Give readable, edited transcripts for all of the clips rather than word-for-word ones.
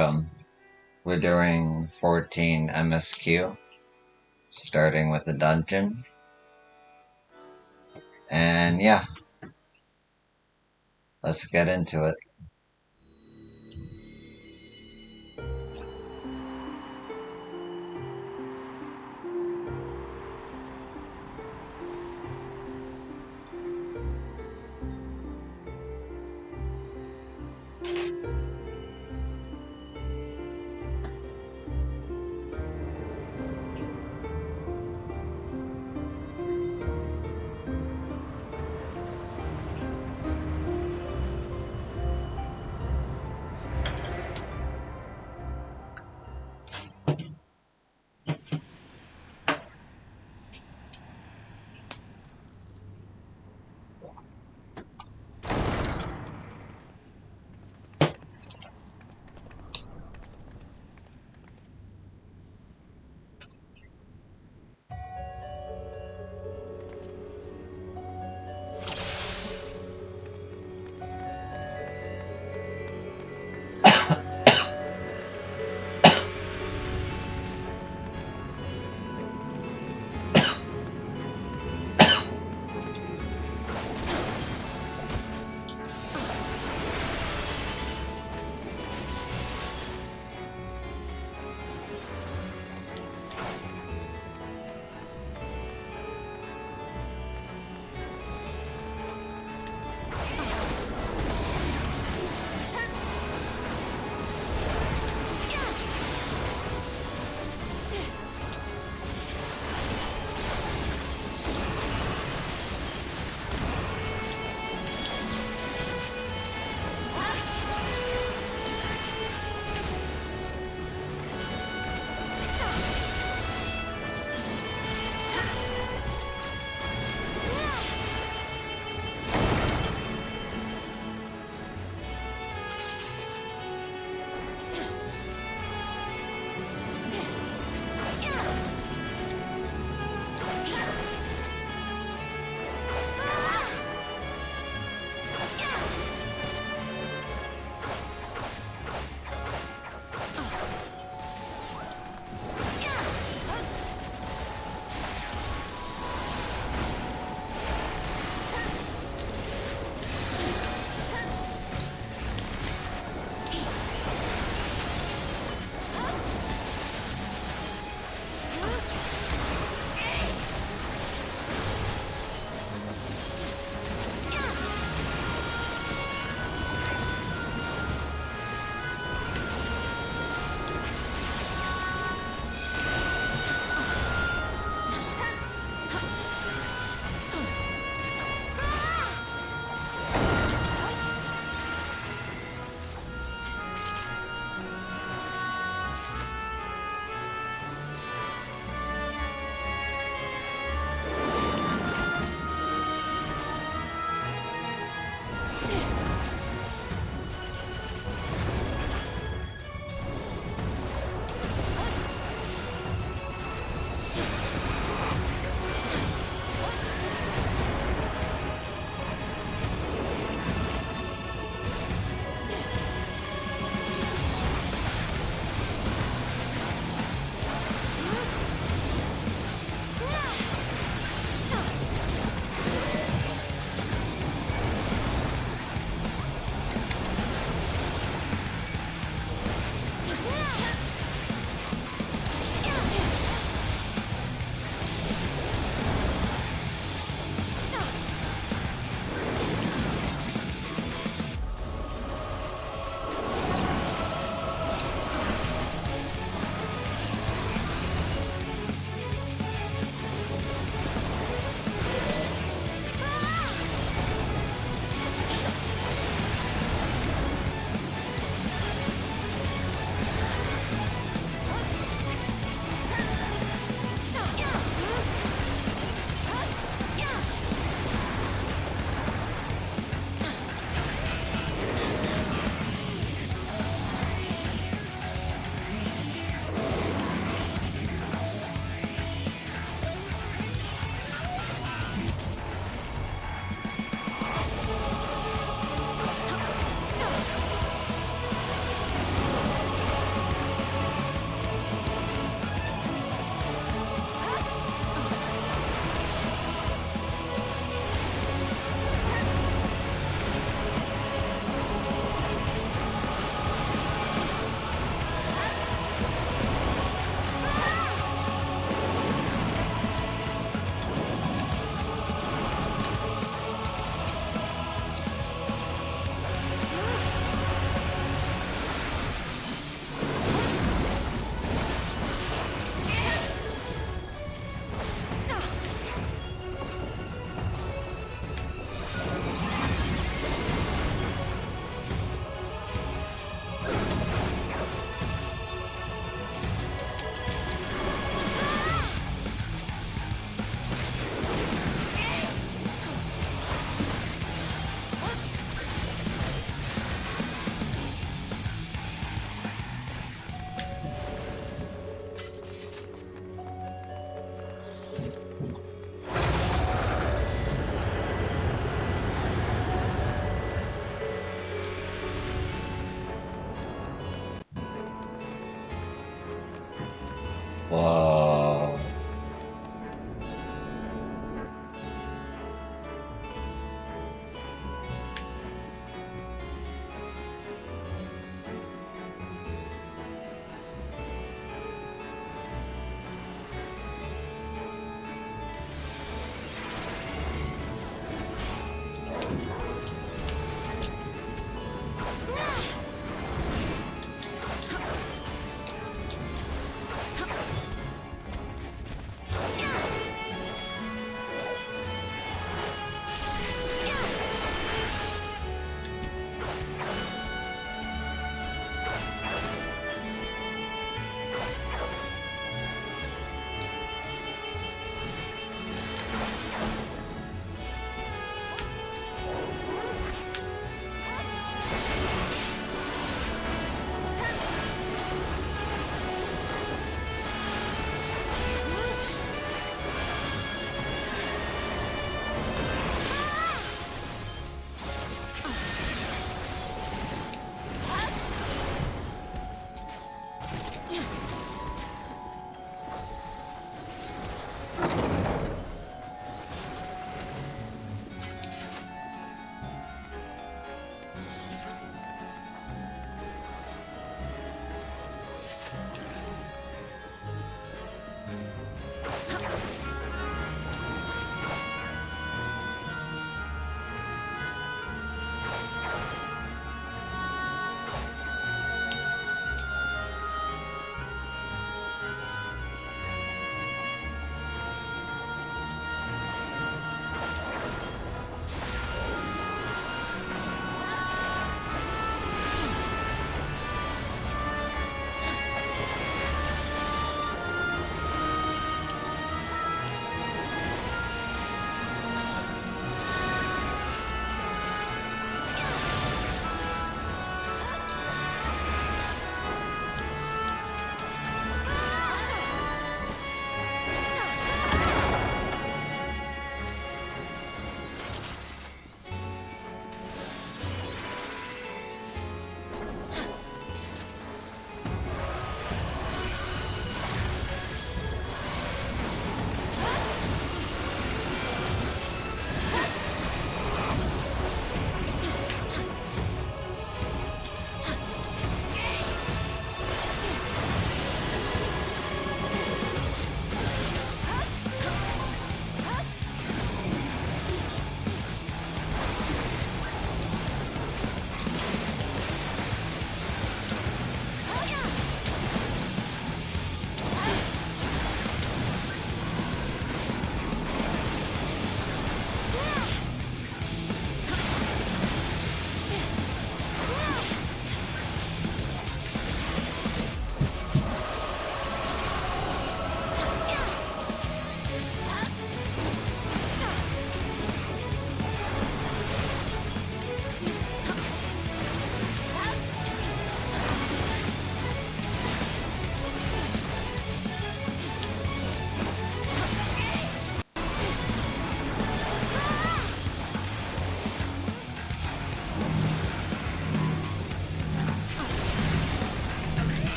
welcome. We're doing 14 MSQ, starting with a dungeon. And yeah, let's get into it.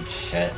Shit.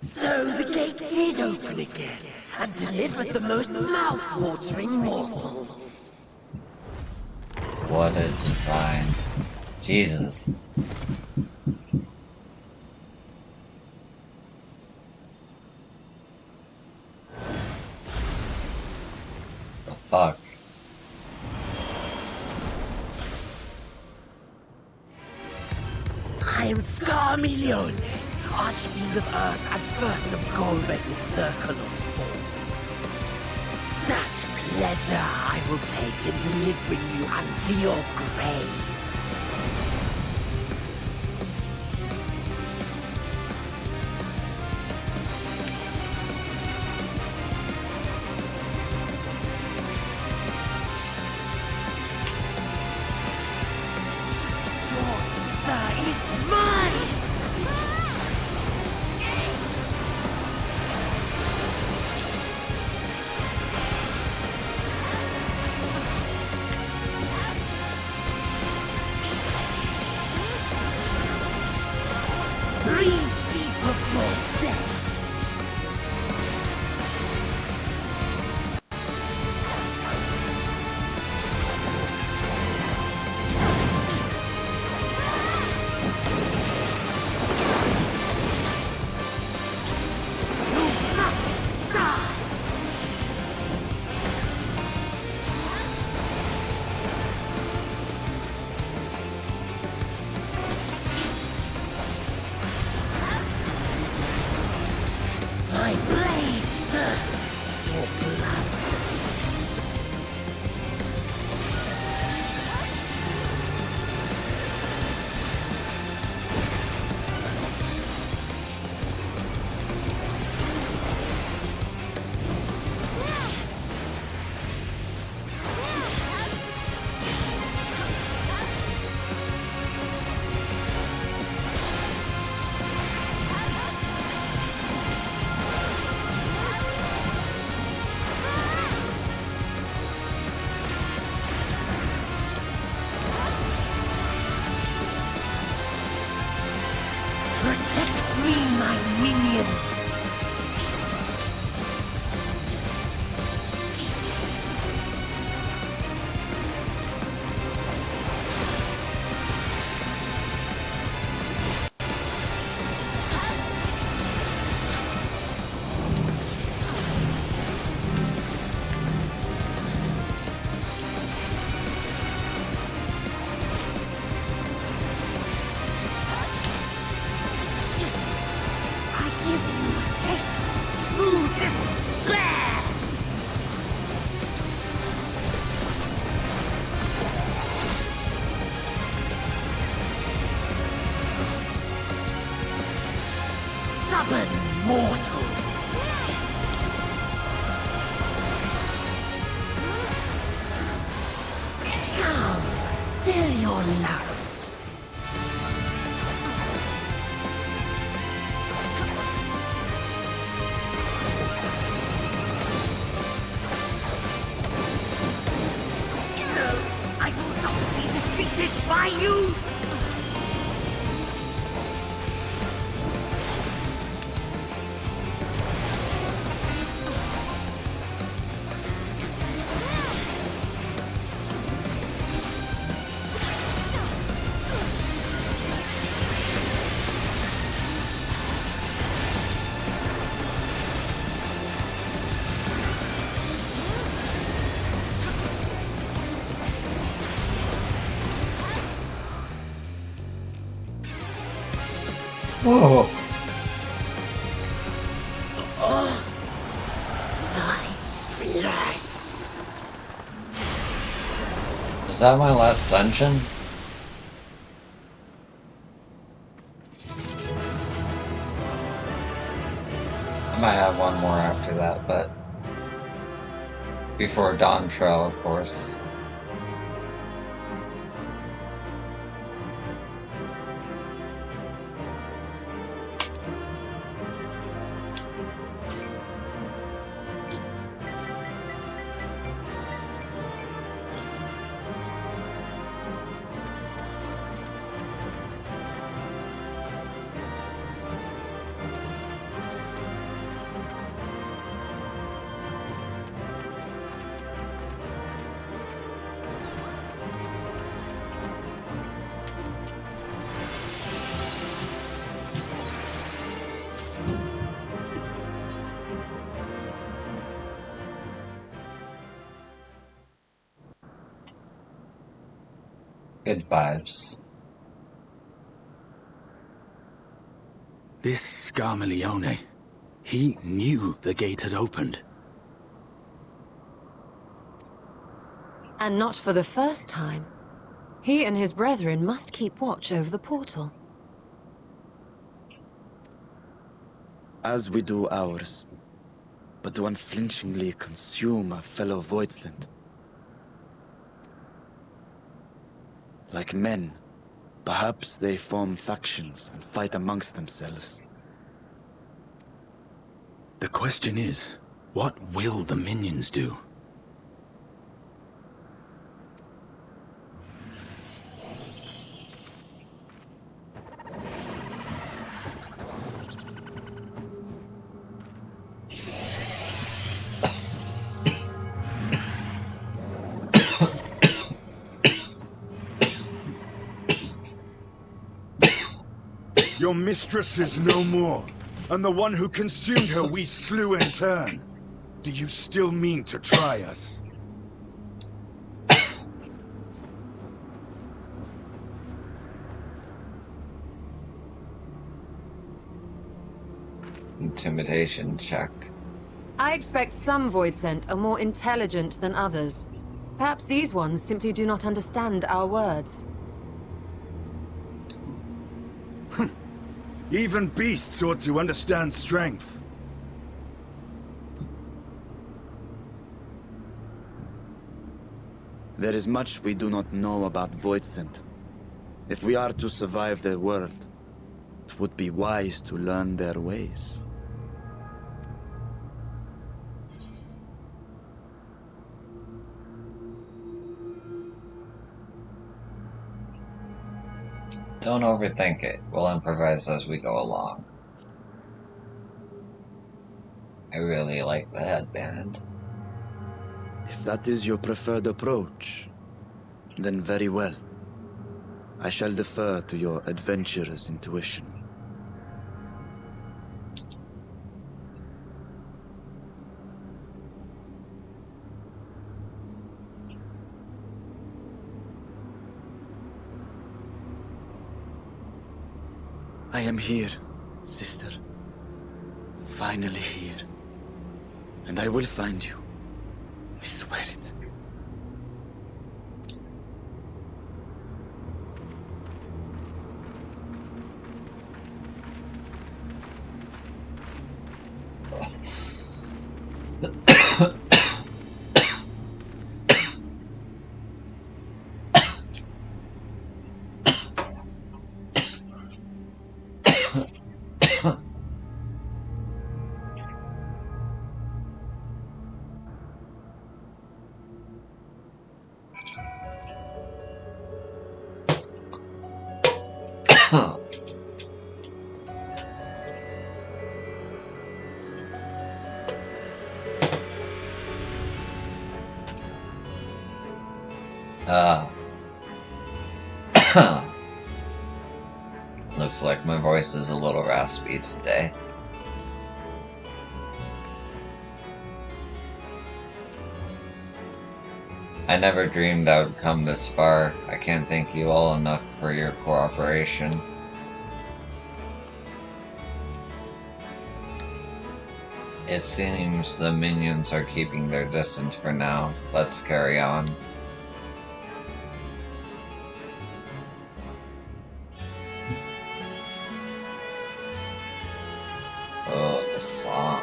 So the gate did open again, and delivered the most mouth-watering morsels. What a design. Jesus. The fuck? I am Scarmilione, Archfiend of Earth and first of Golbez's Circle of Four. Such pleasure I will take in delivering you unto your graves. Your ether is mine! your lungs. No, I will not be defeated by you! Whoa! My flesh! Is that my last dungeon? I might have one more after that, but before Dawn Trail, of course. Good vibes. This Scarmalione, he knew the gate had opened. And not for the first time. He and his brethren must keep watch over the portal. As we do ours, but to unflinchingly consume a fellow Voidsent. Like men, perhaps they form factions and fight amongst themselves. The question is, what will the minions do? Your mistress is no more, and the one who consumed her we slew in turn. Do you still mean to try us? Intimidation check. I expect some Voidsent are more intelligent than others. Perhaps these ones simply do not understand our words. Even beasts ought to understand strength. There is much we do not know about Voidsent. If we are to survive their world, it would be wise to learn their ways. Don't overthink it. We'll improvise as we go along. I really like the headband. If that is your preferred approach, then very well. I shall defer to your adventurer's intuition. I am here, sister. Finally here. And I will find you. I swear it. Uh, looks like my voice is a little raspy today. I never dreamed I would come this far. I can't thank you all enough for your cooperation. It seems the minions are keeping their distance for now. Let's carry on. Oh, the song.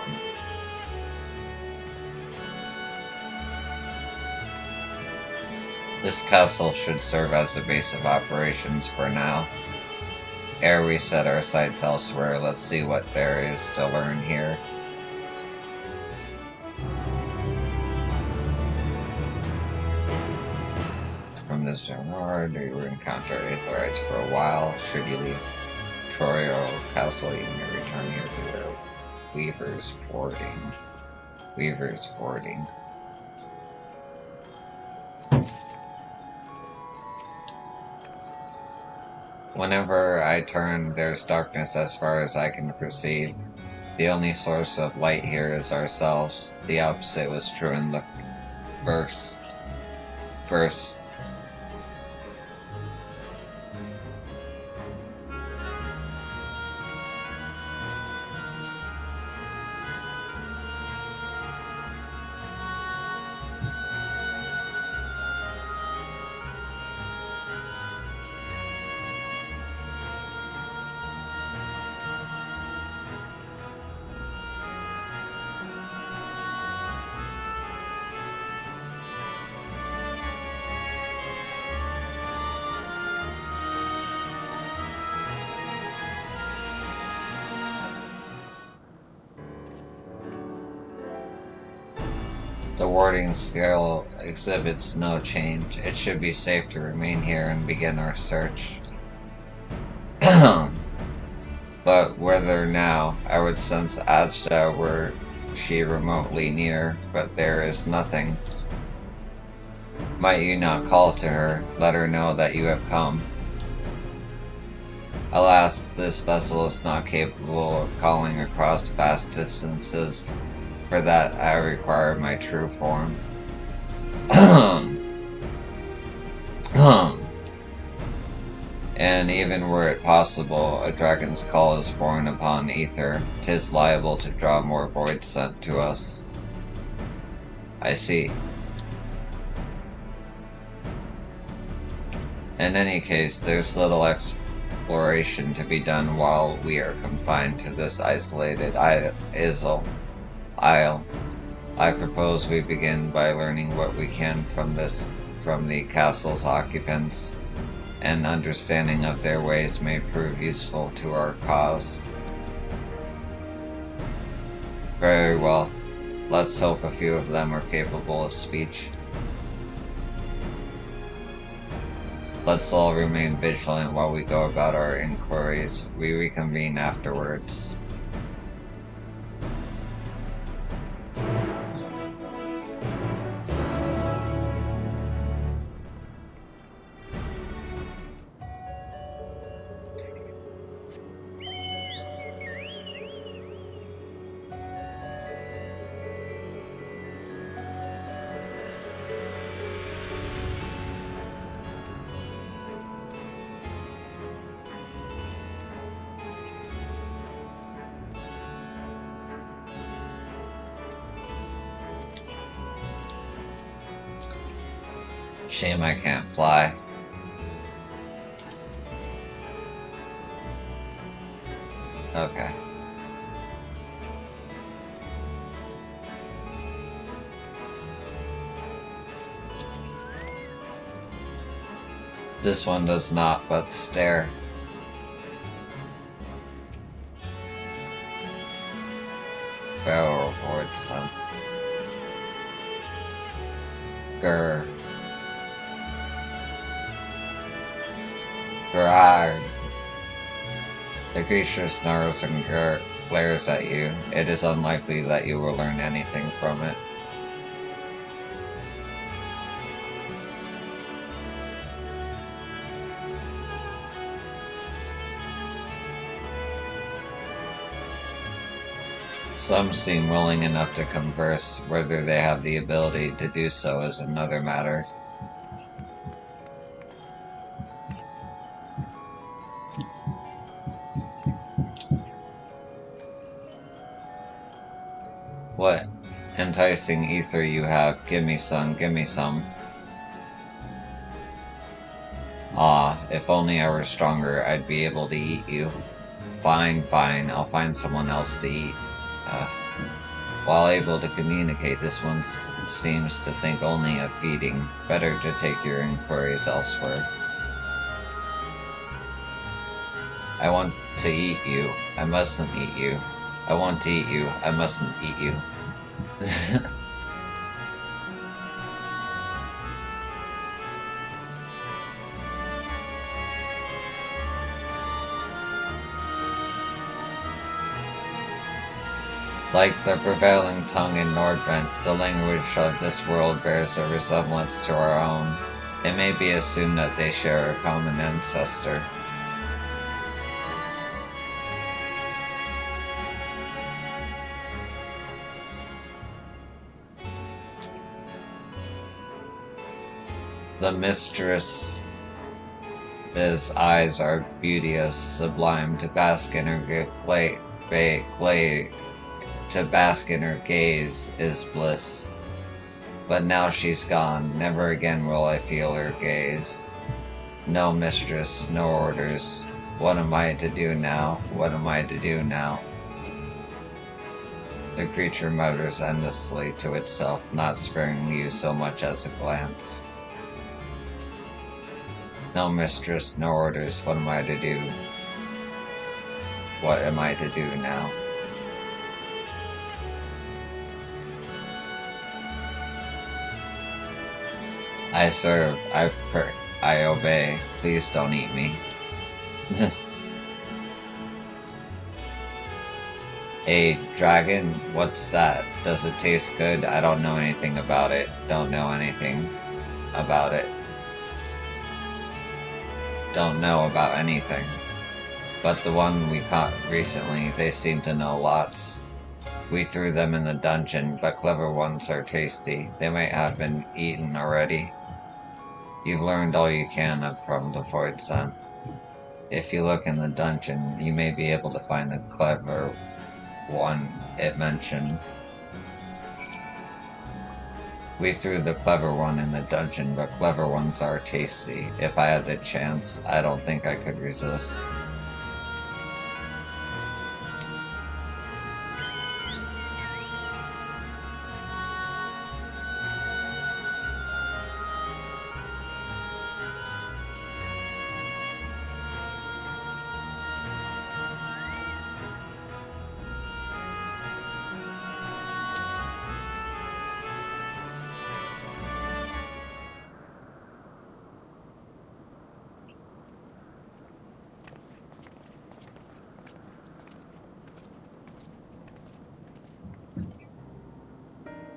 This castle should serve as the base of operations for now. Ere we set our sights elsewhere, let's see what there is to learn here. From this genre, do you encounter Aetherites for a while? Should you leave Troyo Castle, you may return here to your Weaver's Boarding. Weaver's Boarding. Whenever I turn, there's darkness as far as I can perceive. The only source of light here is ourselves. The opposite was true in the first. The warding scale exhibits no change. It should be safe to remain here and begin our search. But whether now, I would sense Ajda were she remotely near, but there is nothing. Might you not call to her, let her know that you have come? Alas, this vessel is not capable of calling across vast distances. For that, I require my true form. And even were it possible, a dragon's call is born upon ether. 'Tis liable to draw more void sent to us. I see. In any case, there's little exploration to be done while we are confined to this isolated isle. I propose we begin by learning what we can from the castle's occupants. An understanding of their ways may prove useful to our cause. Very well. Let's hope a few of them are capable of speech. Let's all remain vigilant while we go about our inquiries. We reconvene afterwards. Shame I can't fly. Okay. This one does not, but stare. Barrel forward, son. Grr. Grrr. The creature snarls and glares at you. It is unlikely that you will learn anything from it. Some seem willing enough to converse. Whether they have the ability to do so is another matter. What enticing ether you have. Give me some, give me some. Ah, if only I were stronger, I'd be able to eat you. Fine, fine, I'll find someone else to eat. While able to communicate, this one seems to think only of feeding. Better to take your inquiries elsewhere. I want to eat you. I mustn't eat you. I want to eat you. I mustn't eat you. Like the prevailing tongue in Nordvent, the language of this world bears a resemblance to our own. It may be assumed that they share a common ancestor. The mistress's eyes are beauteous, sublime, to bask in her to bask in her gaze is bliss. But now she's gone, never again will I feel her gaze. No mistress, no orders. What am I to do now? What am I to do now? The creature mutters endlessly to itself, not sparing you so much as a glance. No mistress, no orders. What am I to do? What am I to do now? I serve, I obey. Please don't eat me. A dragon? What's that? Does it taste good? I don't know anything about it. Don't know anything about it. Don't know about anything. But the one we caught recently, they seem to know lots. We threw them in the dungeon, but clever ones are tasty. They might have been eaten already. You've learned all you can from the void scent. If you look in the dungeon, you may be able to find the clever one it mentioned. We threw the clever one in the dungeon, but clever ones are tasty. If I had the chance, I don't think I could resist.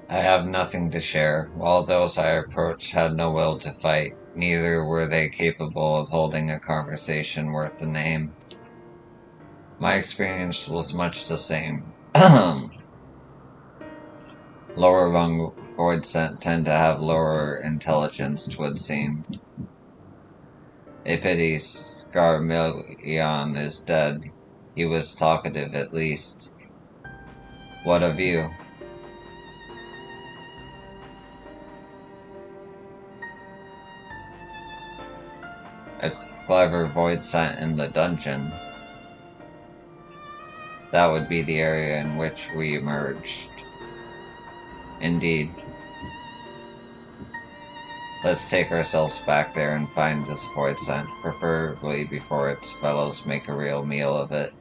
I have nothing to share. While those I approached had no will to fight, neither were they capable of holding a conversation worth the name. My experience was much the same. Lower rung void scent tend to have lower intelligence, 'twould seem. A pity Scarmillion is dead. He was talkative at least. What of you? A clever void scent in the dungeon. That would be the area in which we emerged. Indeed. Let's take ourselves back there and find this void scent, preferably before its fellows make a real meal of it.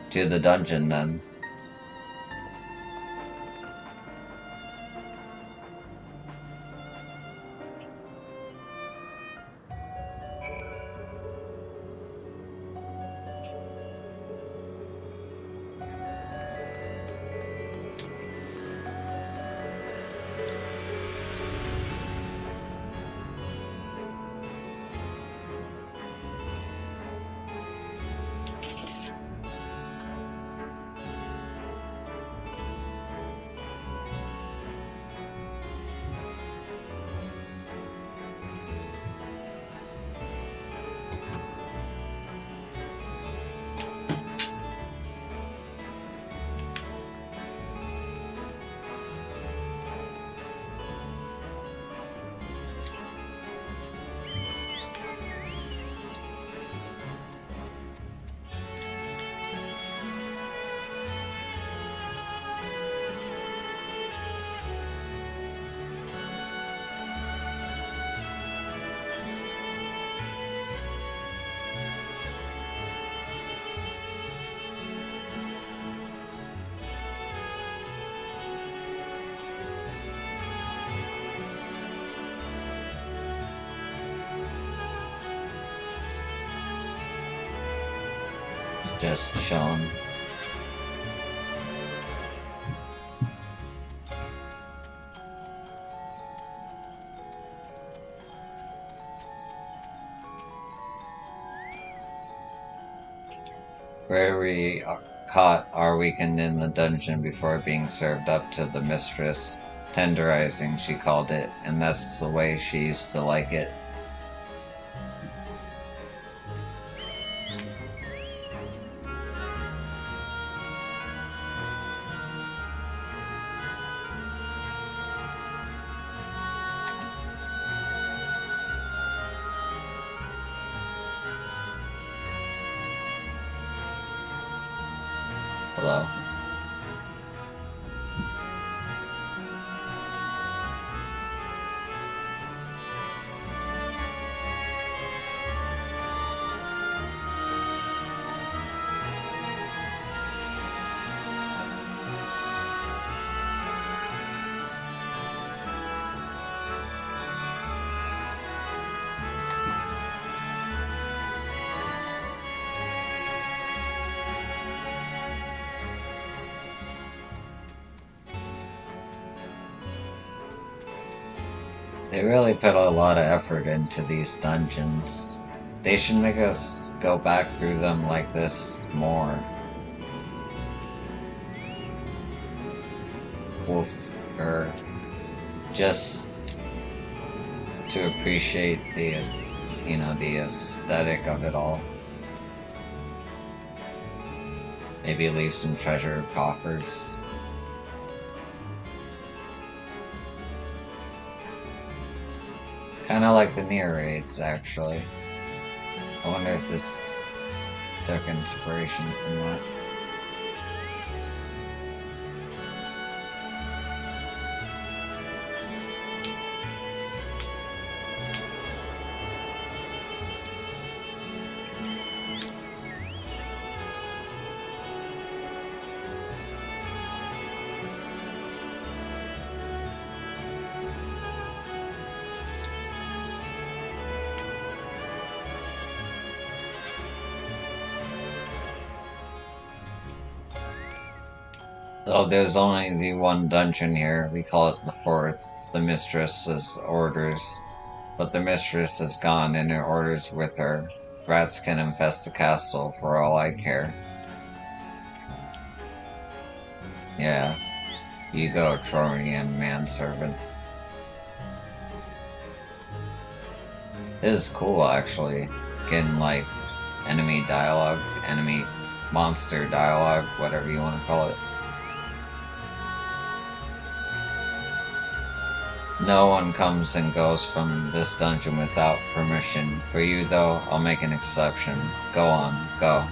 To the dungeon, then. just chilling. Where we caught our weekend in the dungeon before being served up to the mistress. Tenderizing, she called it, and that's the way she used to like it. Hello. They really put a lot of effort into these dungeons. They should make us go back through them like this more. Or just to appreciate the, the aesthetic of it all. Maybe leave some treasure coffers. Kinda like the Nier raids, actually. I wonder if this took inspiration from that. So there's only the one dungeon here, we call it the fourth, the mistress's orders. But the mistress is gone and her orders with her. Rats can infest the castle for all I care. Yeah, you go, Trorian manservant. This is cool, actually. Getting, like, enemy dialogue, enemy monster dialogue, whatever you want to call it. No one comes and goes from this dungeon without permission. For you, though, I'll make an exception. Go on, go.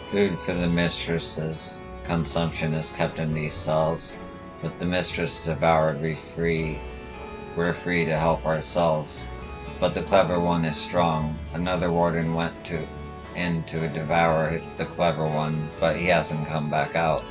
Food for the mistress's consumption is kept in these cells. With the mistress devoured, we're free to help ourselves. But the clever one is strong. Another warden went in to devour the clever one, but he hasn't come back out.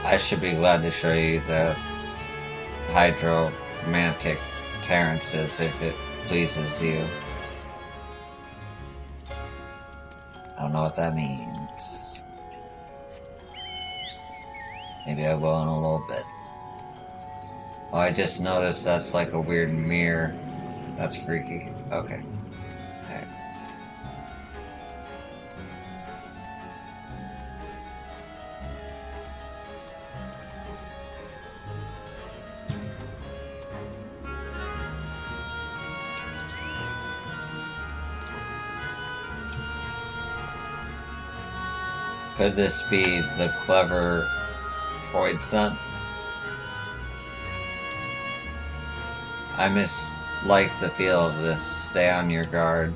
I should be glad to show you the hydromantic terraces if it pleases you. I don't know what that means. Maybe I will in a little bit. Oh, I just noticed that's like a weird mirror. That's freaky. Okay. Alright. Could this be the clever Freud scent? I like the feel of this. Stay on your guard.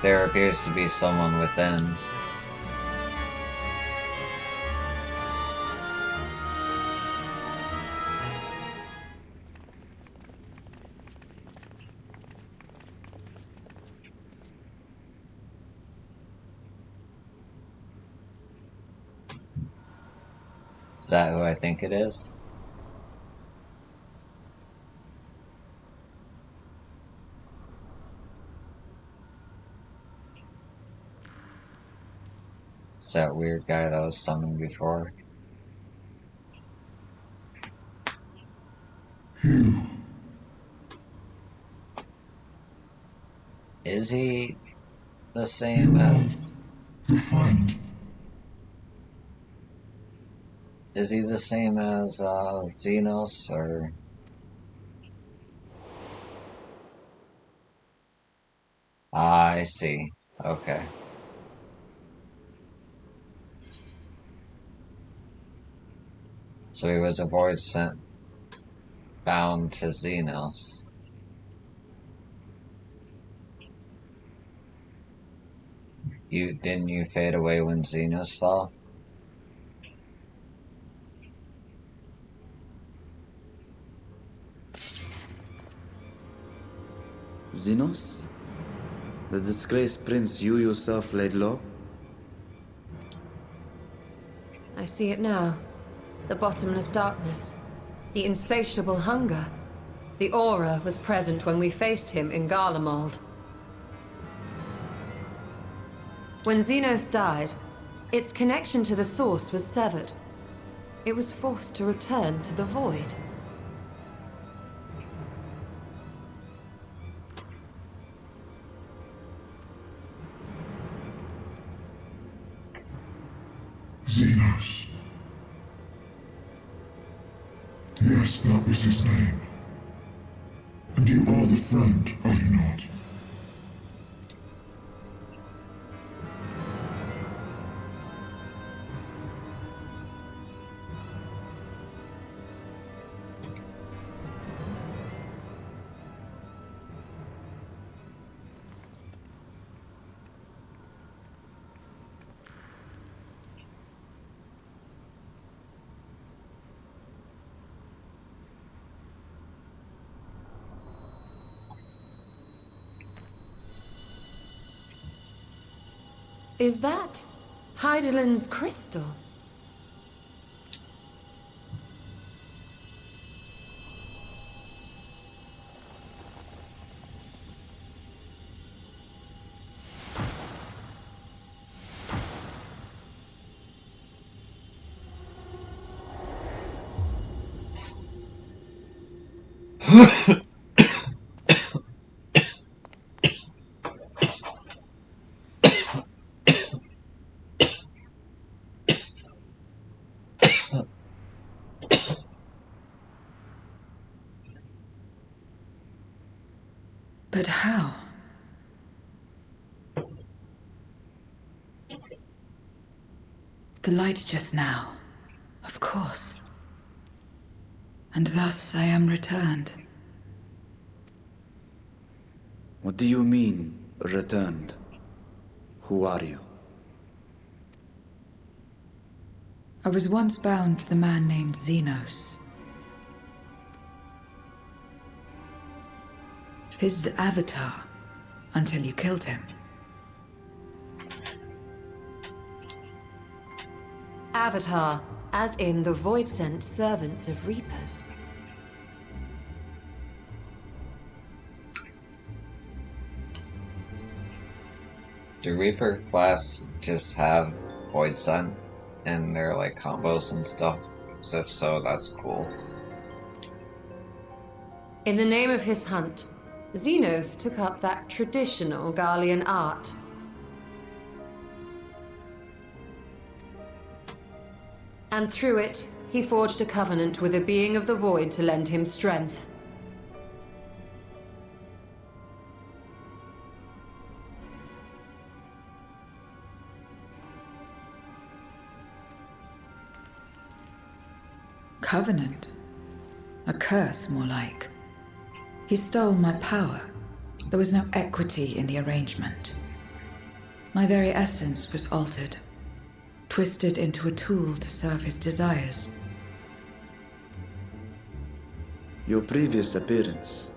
There appears to be someone within. Is that who I think it is? Is that weird guy that was summoned before? Is he the same as... The friend. Is he the same as Xenos, or... Ah, I see. Okay. So he was a void sent bound to Xenos. Didn't you fade away when Xenos fell? Xenos? The disgraced prince you yourself laid low? I see it now. The bottomless darkness. The insatiable hunger. The aura was present when we faced him in Garlemald. When Xenos died, its connection to the source was severed. It was forced to return to the void. Xenos. Yes, that was his name. And you are the friend, are you not? Is that Heidelin's crystal? But how? The light just now, of course. And thus I am returned. What do you mean, returned? Who are you? I was once bound to the man named Xenos. His avatar, until you killed him. Avatar, as in the void-sent servants of Reapers. Do Reaper class just have Void Sun in their like combos and stuff? So if so, that's cool. In the name of his hunt, Xenos took up that traditional Garlean art. And through it, he forged a covenant with a being of the void to lend him strength. Covenant? A curse, more like. He stole my power. There was no equity in the arrangement. My very essence was altered, twisted into a tool to serve his desires. Your previous appearance.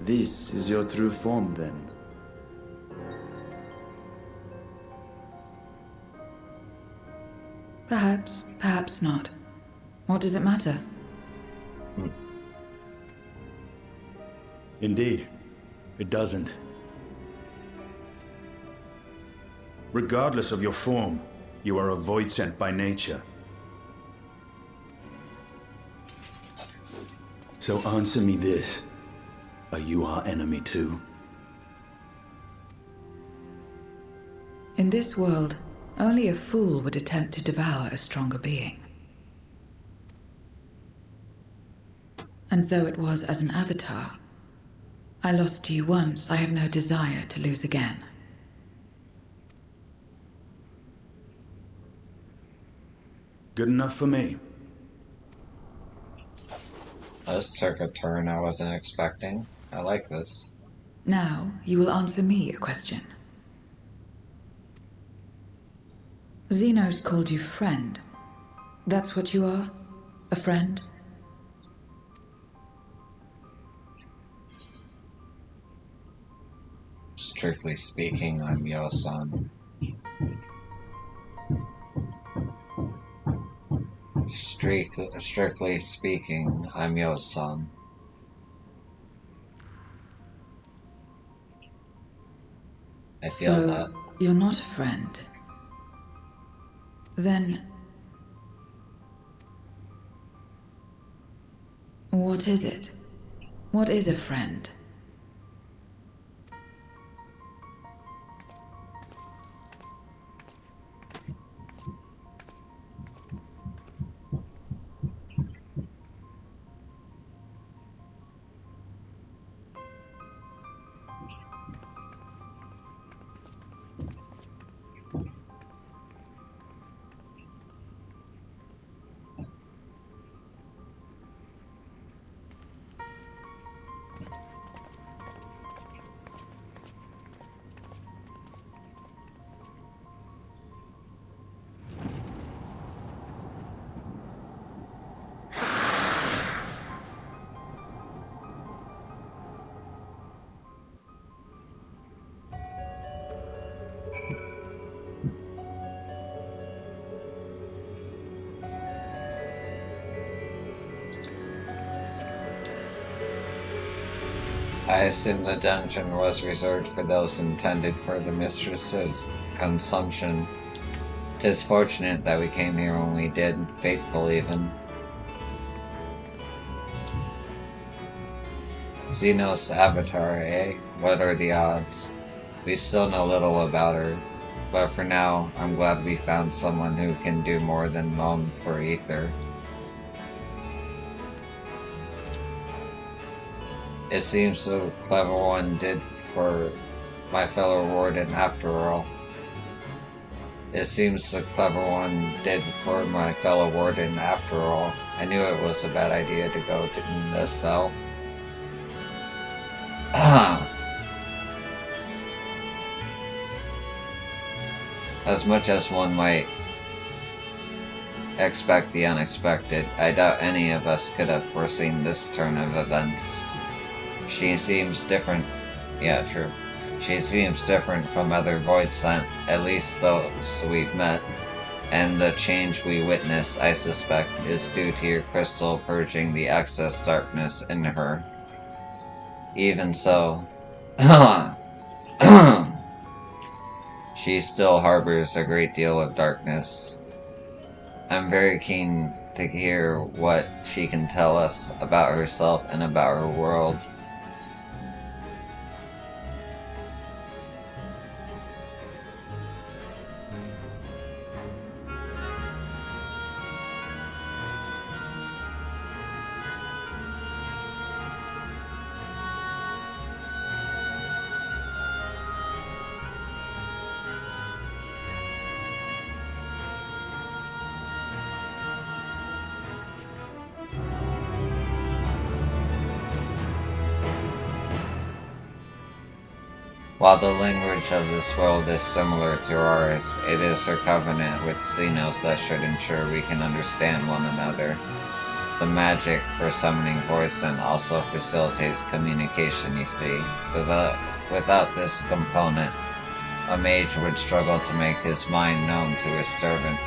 This is your true form, then. Perhaps, perhaps not. What does it matter? Indeed, it doesn't. Regardless of your form, you are a void sent by nature. So answer me this. Are you our enemy too? In this world, only a fool would attempt to devour a stronger being. And though it was as an avatar, I lost to you once, I have no desire to lose again. Good enough for me. This took a turn I wasn't expecting. I like this. Now, you will answer me a question. Xenos called you friend. That's what you are? A friend? Strictly speaking, I'm Yo-san. Strictly speaking, I'm Yo-san. I feel So, that. you're not a friend. Then... what is it? What is a friend? I assume the dungeon was reserved for those intended for the mistress's consumption. 'Tis fortunate that we came here when we did, fateful even. Xenos Avatar, eh? What are the odds? We still know little about her, but for now, I'm glad we found someone who can do more than moan for ether. It seems the clever one did for my fellow warden after all. I knew it was a bad idea to go in this cell. As much as one might expect the unexpected, I doubt any of us could have foreseen this turn of events. She seems different. Yeah, true. She seems different from other Void Sent, at least those we've met. And the change we witness, I suspect, is due to your crystal purging the excess darkness in her. Even so... She still harbors a great deal of darkness. I'm very keen to hear what she can tell us about herself and about her world. While the language of this world is similar to ours, it is her covenant with Xenos that should ensure we can understand one another. The magic for summoning Voidsent also facilitates communication, you see. Without this component, a mage would struggle to make his mind known to his servant.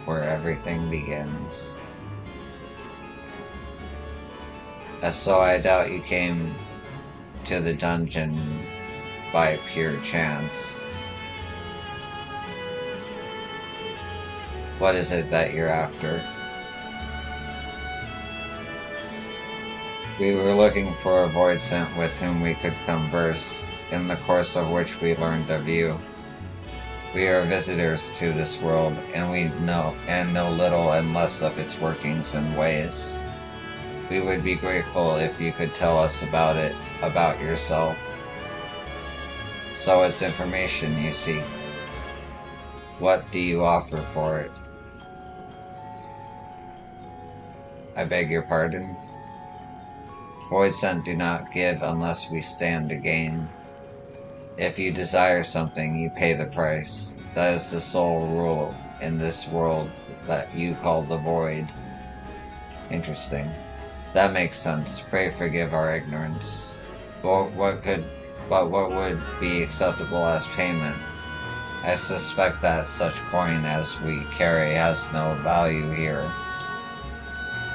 Where everything begins. So I doubt you came to the dungeon by pure chance. What is it that you're after? We were looking for a Voidsent with whom we could converse, in the course of which we learned of you. We are visitors to this world, and we know little and less of its workings and ways. We would be grateful if you could tell us about it, about yourself. So it's information, you see. What do you offer for it? I beg your pardon? Voidsent do not give unless we stand to gain. If you desire something, you pay the price. That is the sole rule in this world that you call the Void. Interesting. That makes sense. Pray forgive our ignorance. But what would be acceptable as payment? I suspect that such coin as we carry has no value here.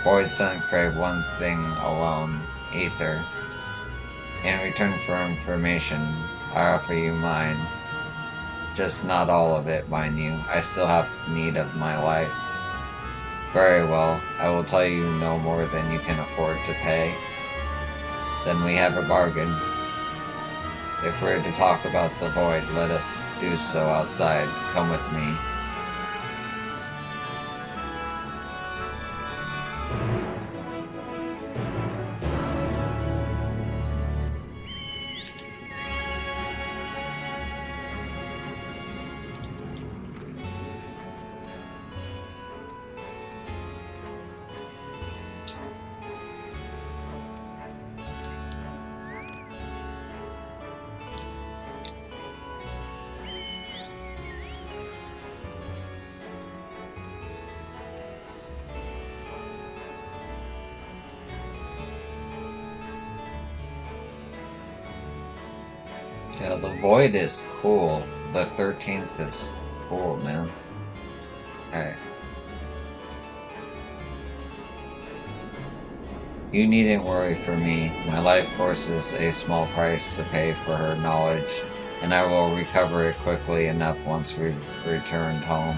Voidsent crave one thing alone, ether. In return for information, I offer you mine. Just not all of it, mind you. I still have need of my life. Very well, I will tell you no more than you can afford to pay. Then we have a bargain. If we're to talk about the Void, let us do so outside. Come with me. Yeah, the Void is cool. The 13th is cool, man. Alright. You needn't worry for me. My life force is a small price to pay for her knowledge, and I will recover it quickly enough once we've returned home.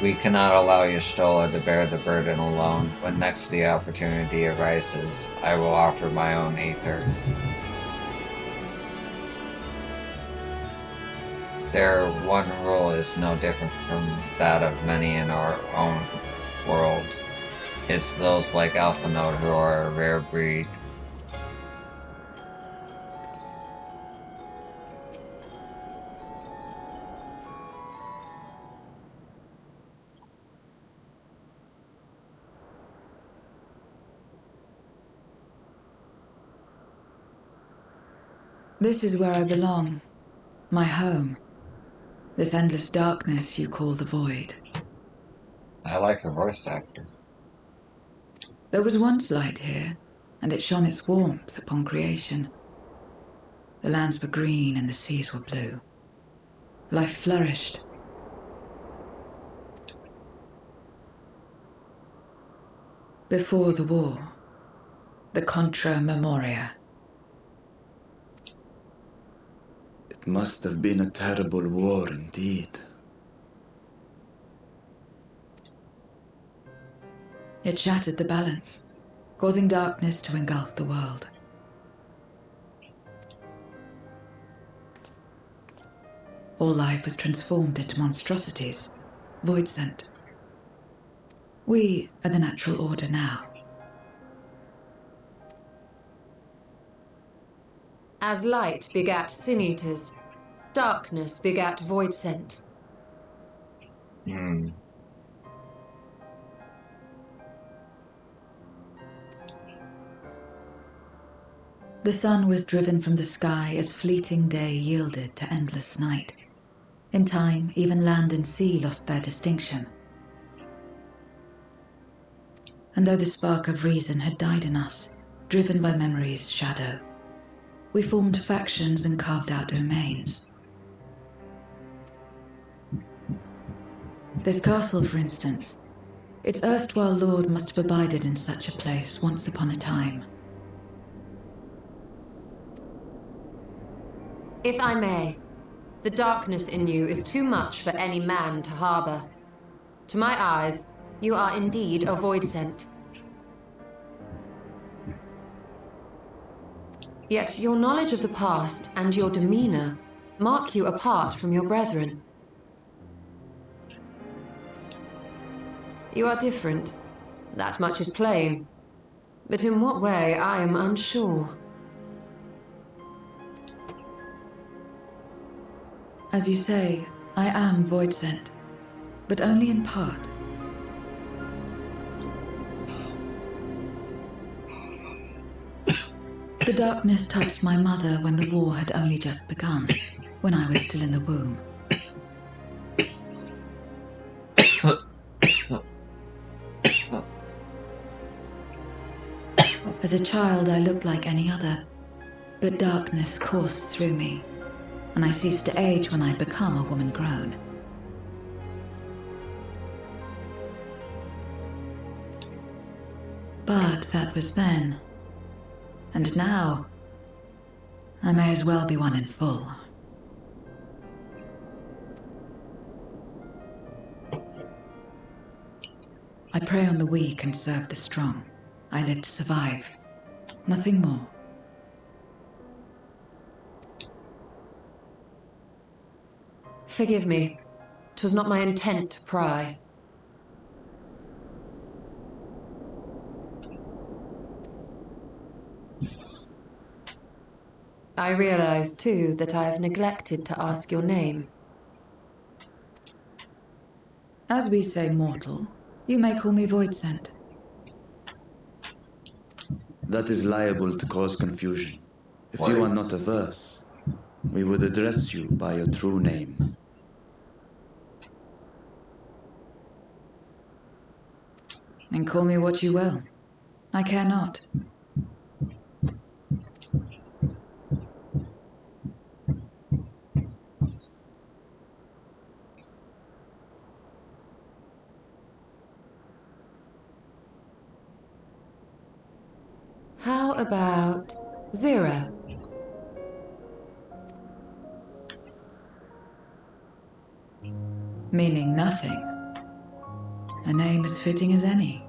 We cannot allow Y'shtola to bear the burden alone. When next the opportunity arises, I will offer my own ether. Their one rule is no different from that of many in our own world. It's those like Alphanode who are a rare breed. This is where I belong. My home. This endless darkness you call the void. I like a voice actor. There was once light here, and it shone its warmth upon creation. The lands were green and the seas were blue. Life flourished. Before the war, the Contra Memoria. It must have been a terrible war indeed. It shattered the balance, causing darkness to engulf the world. All life was transformed into monstrosities, void-sent. We are the natural order now. As light begat sin-eaters, darkness begat void-sent. The sun was driven from the sky as fleeting day yielded to endless night. In time, even land and sea lost their distinction. And though the spark of reason had died in us, driven by memory's shadow, we formed factions and carved out domains. This castle, for instance, its erstwhile lord must have abided in such a place once upon a time. If I may, the darkness in you is too much for any man to harbor. To my eyes, you are indeed a void-sent. Yet your knowledge of the past and your demeanor mark you apart from your brethren. You are different. That much is plain. But in what way, I am unsure. As you say, I am void-sent, but only in part. The darkness touched my mother when the war had only just begun, when I was still in the womb. As a child, I looked like any other, but darkness coursed through me, and I ceased to age when I'd become a woman grown. But that was then. And now, I may as well be one in full. I prey on the weak and serve the strong. I live to survive. Nothing more. Forgive me. 'Twas not my intent to pry. I realize, too, that I have neglected to ask your name. As we say mortal, you may call me Voidsent. That is liable to cause confusion. If you are not averse, we would address you by your true name. And call me what you will. I care not. How about Zero? Meaning nothing. A name as fitting as any.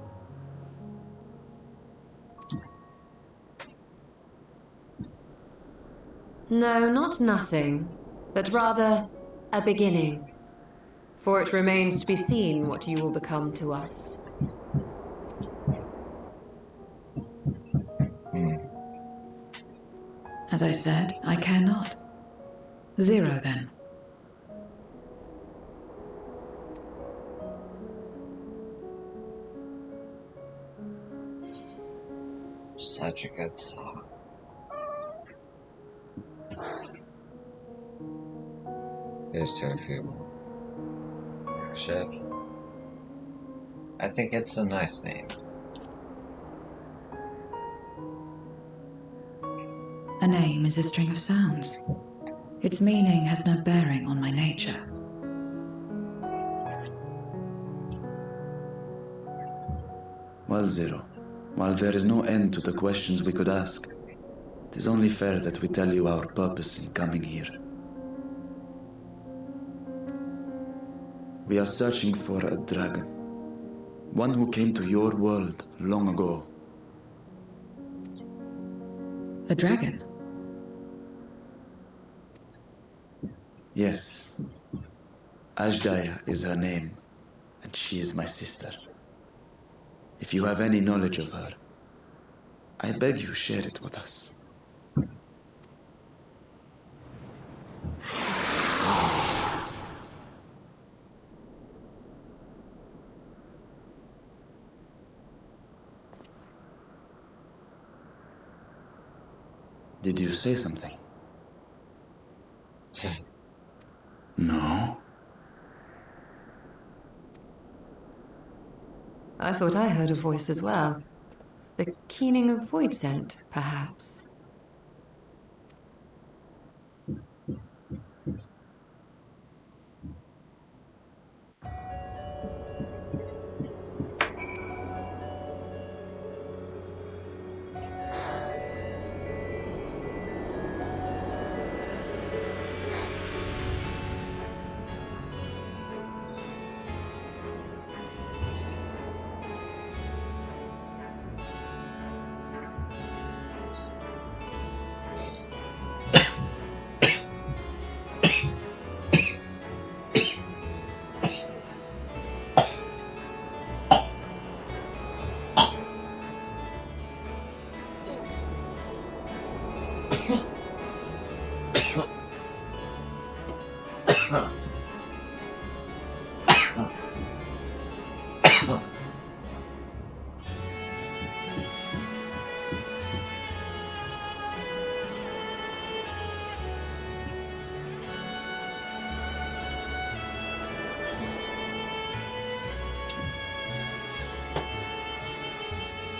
No, not nothing, but rather a beginning. For it remains to be seen what you will become to us. As I said, I care not. Zero, then. Such a good song. Here's to a few. Ship. I think it's a nice name. A name is a string of sounds. Its meaning has no bearing on my nature. Well, Zero, while there is no end to the questions we could ask, it is only fair that we tell you our purpose in coming here. We are searching for a dragon. One who came to your world long ago. A dragon? Yes. Ajdaya is her name, and she is my sister. If you have any knowledge of her, I beg you share it with us. Did you say something? No? I thought I heard a voice as well. The keening of void scent, perhaps.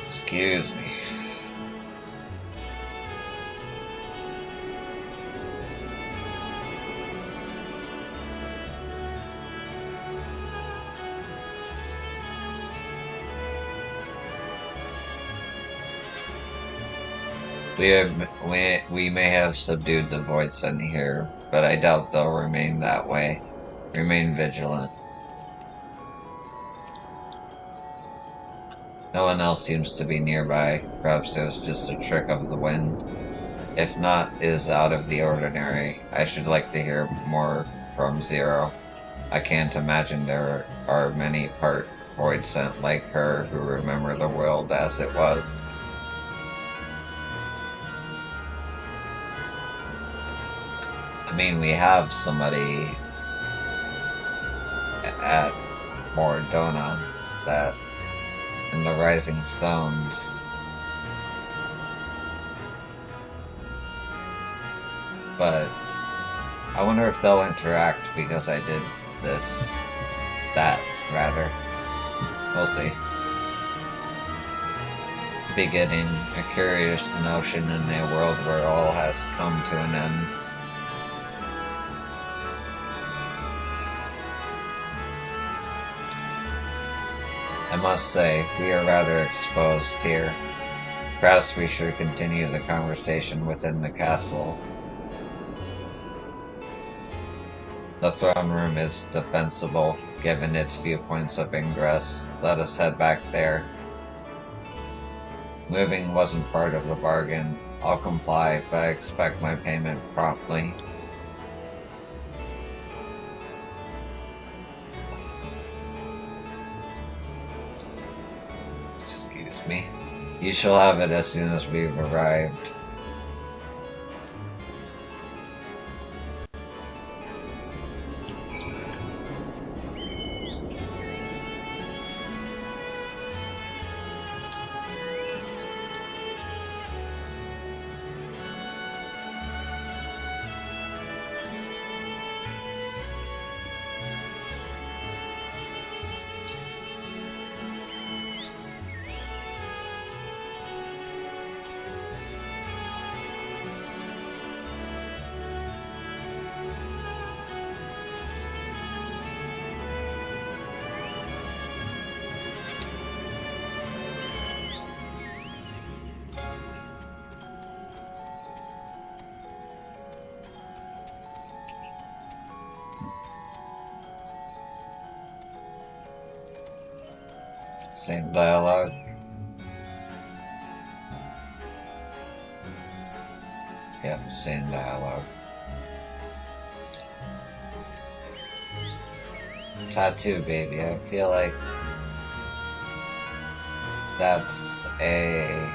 Excuse me. We may have subdued the voids in here, but I doubt they'll remain that way. Remain vigilant. No one else seems to be nearby. Perhaps it was just a trick of the wind. If not, it is out of the ordinary. I should like to hear more from Zero. I can't imagine there are many part void sent like her who remember the world as it was. I mean, we have somebody at Mordona that in the Rising Stones. But I wonder if they'll interact because I did that, rather. We'll see. Beginning a curious notion in a world where all has come to an end. I must say, we are rather exposed here. Perhaps we should continue the conversation within the castle. The throne room is defensible, given its few points of ingress. Let us head back there. Moving wasn't part of the bargain. I'll comply, but I expect my payment promptly. Excuse me. You shall have it as soon as we've arrived. Same dialogue. Yep, same dialogue. Tattoo baby, I feel like that's a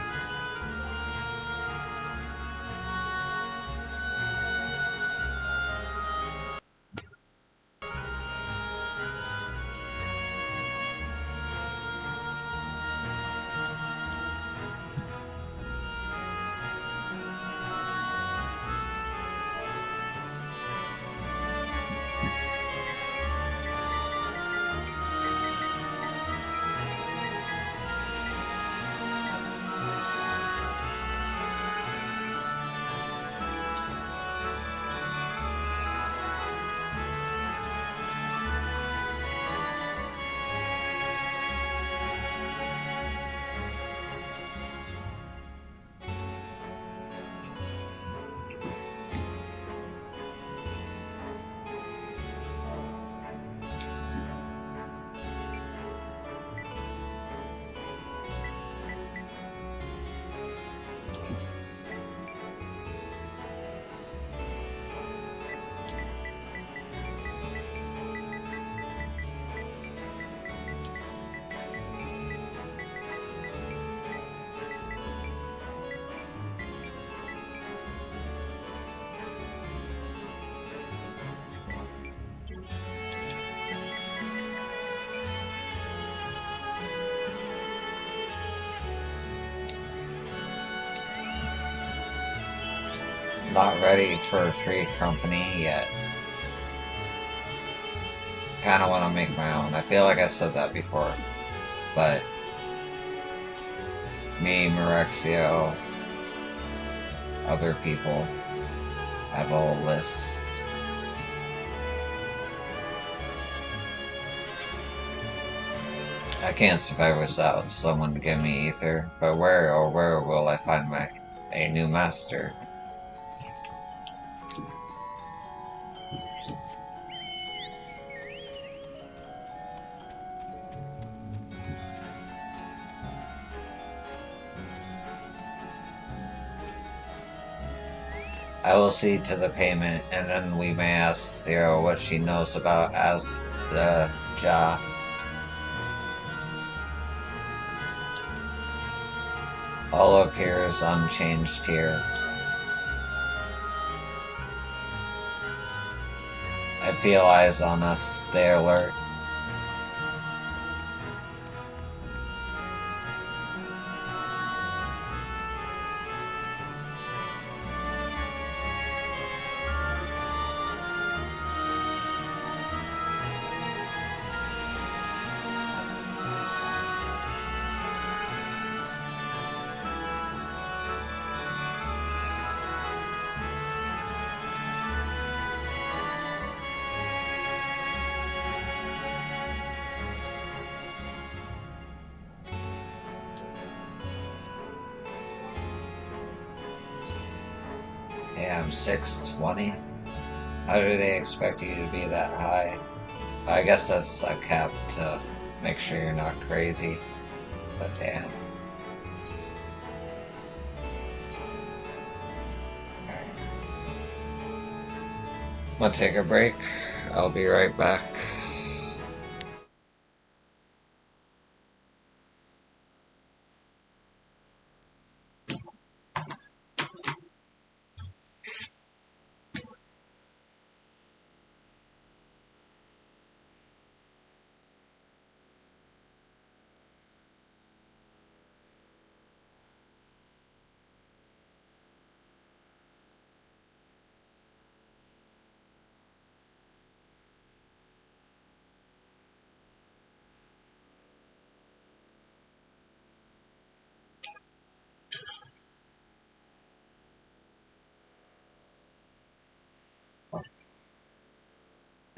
not ready for free company yet. Kinda wanna make my own. I feel like I said that before. But me, Marexio, other people have a whole list. I can't survive without someone to give me ether, but where will I find a new master? I will see to the payment, and then we may ask Zero what she knows about as the Ja. All appears unchanged here. I feel eyes on us. Stay alert. Hey, I'm 620. How do they expect you to be that high? I guess that's a cap to make sure you're not crazy. But damn. Alright. I'm gonna take a break. I'll be right back.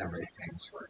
Everything's working.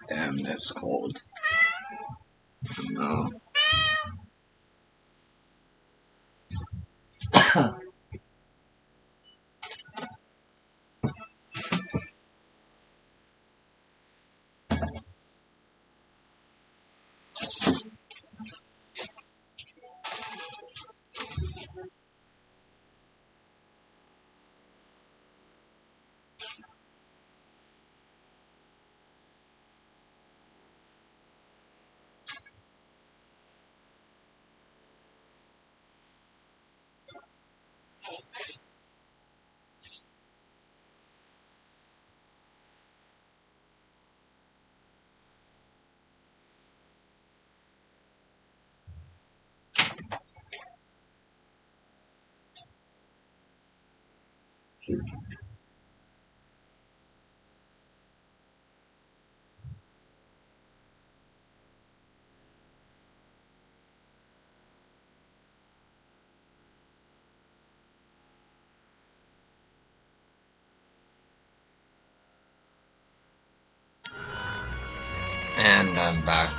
Damn, that's cold. No. And I'm back.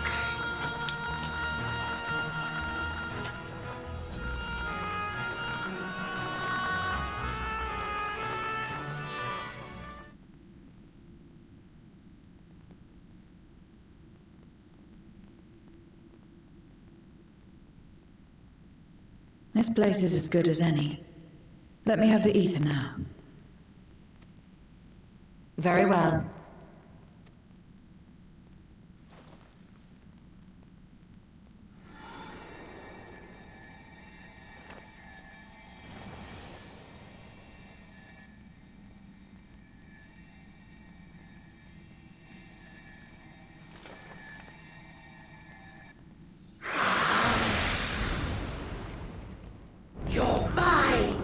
This place is as good as any. Let me have the ether now. Very well. You're mine!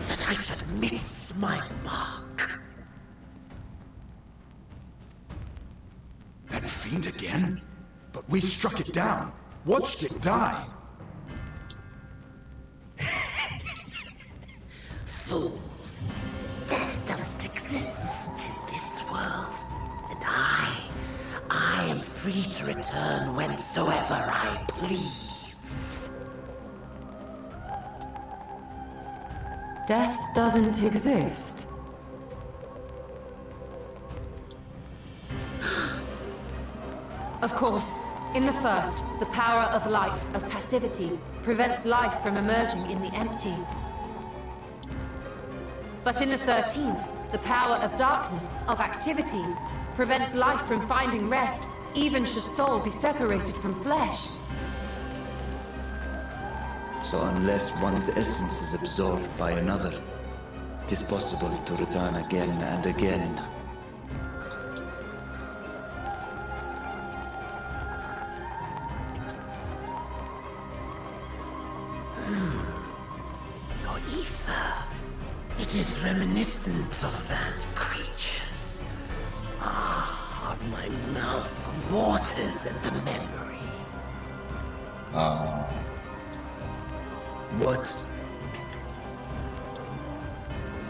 That I should miss my mark. That fiend again? But we struck it down. Watched it die. Fools. Death doesn't exist in this world. And I am free to return whensoever I please. Death doesn't exist. Of course, in the first, the power of light, of passivity, prevents life from emerging in the empty. But in the 13th, the power of darkness, of activity, prevents life from finding rest, even should soul be separated from flesh. So unless one's essence is absorbed by another, it is possible to return again and again. Your ether. It is reminiscent of that creature's. My mouth waters at the memory. What?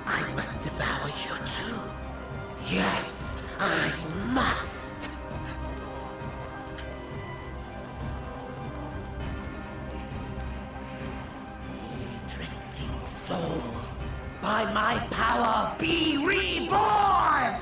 I must devour you too. Yes, I must. Ye drifting souls, by my power be reborn!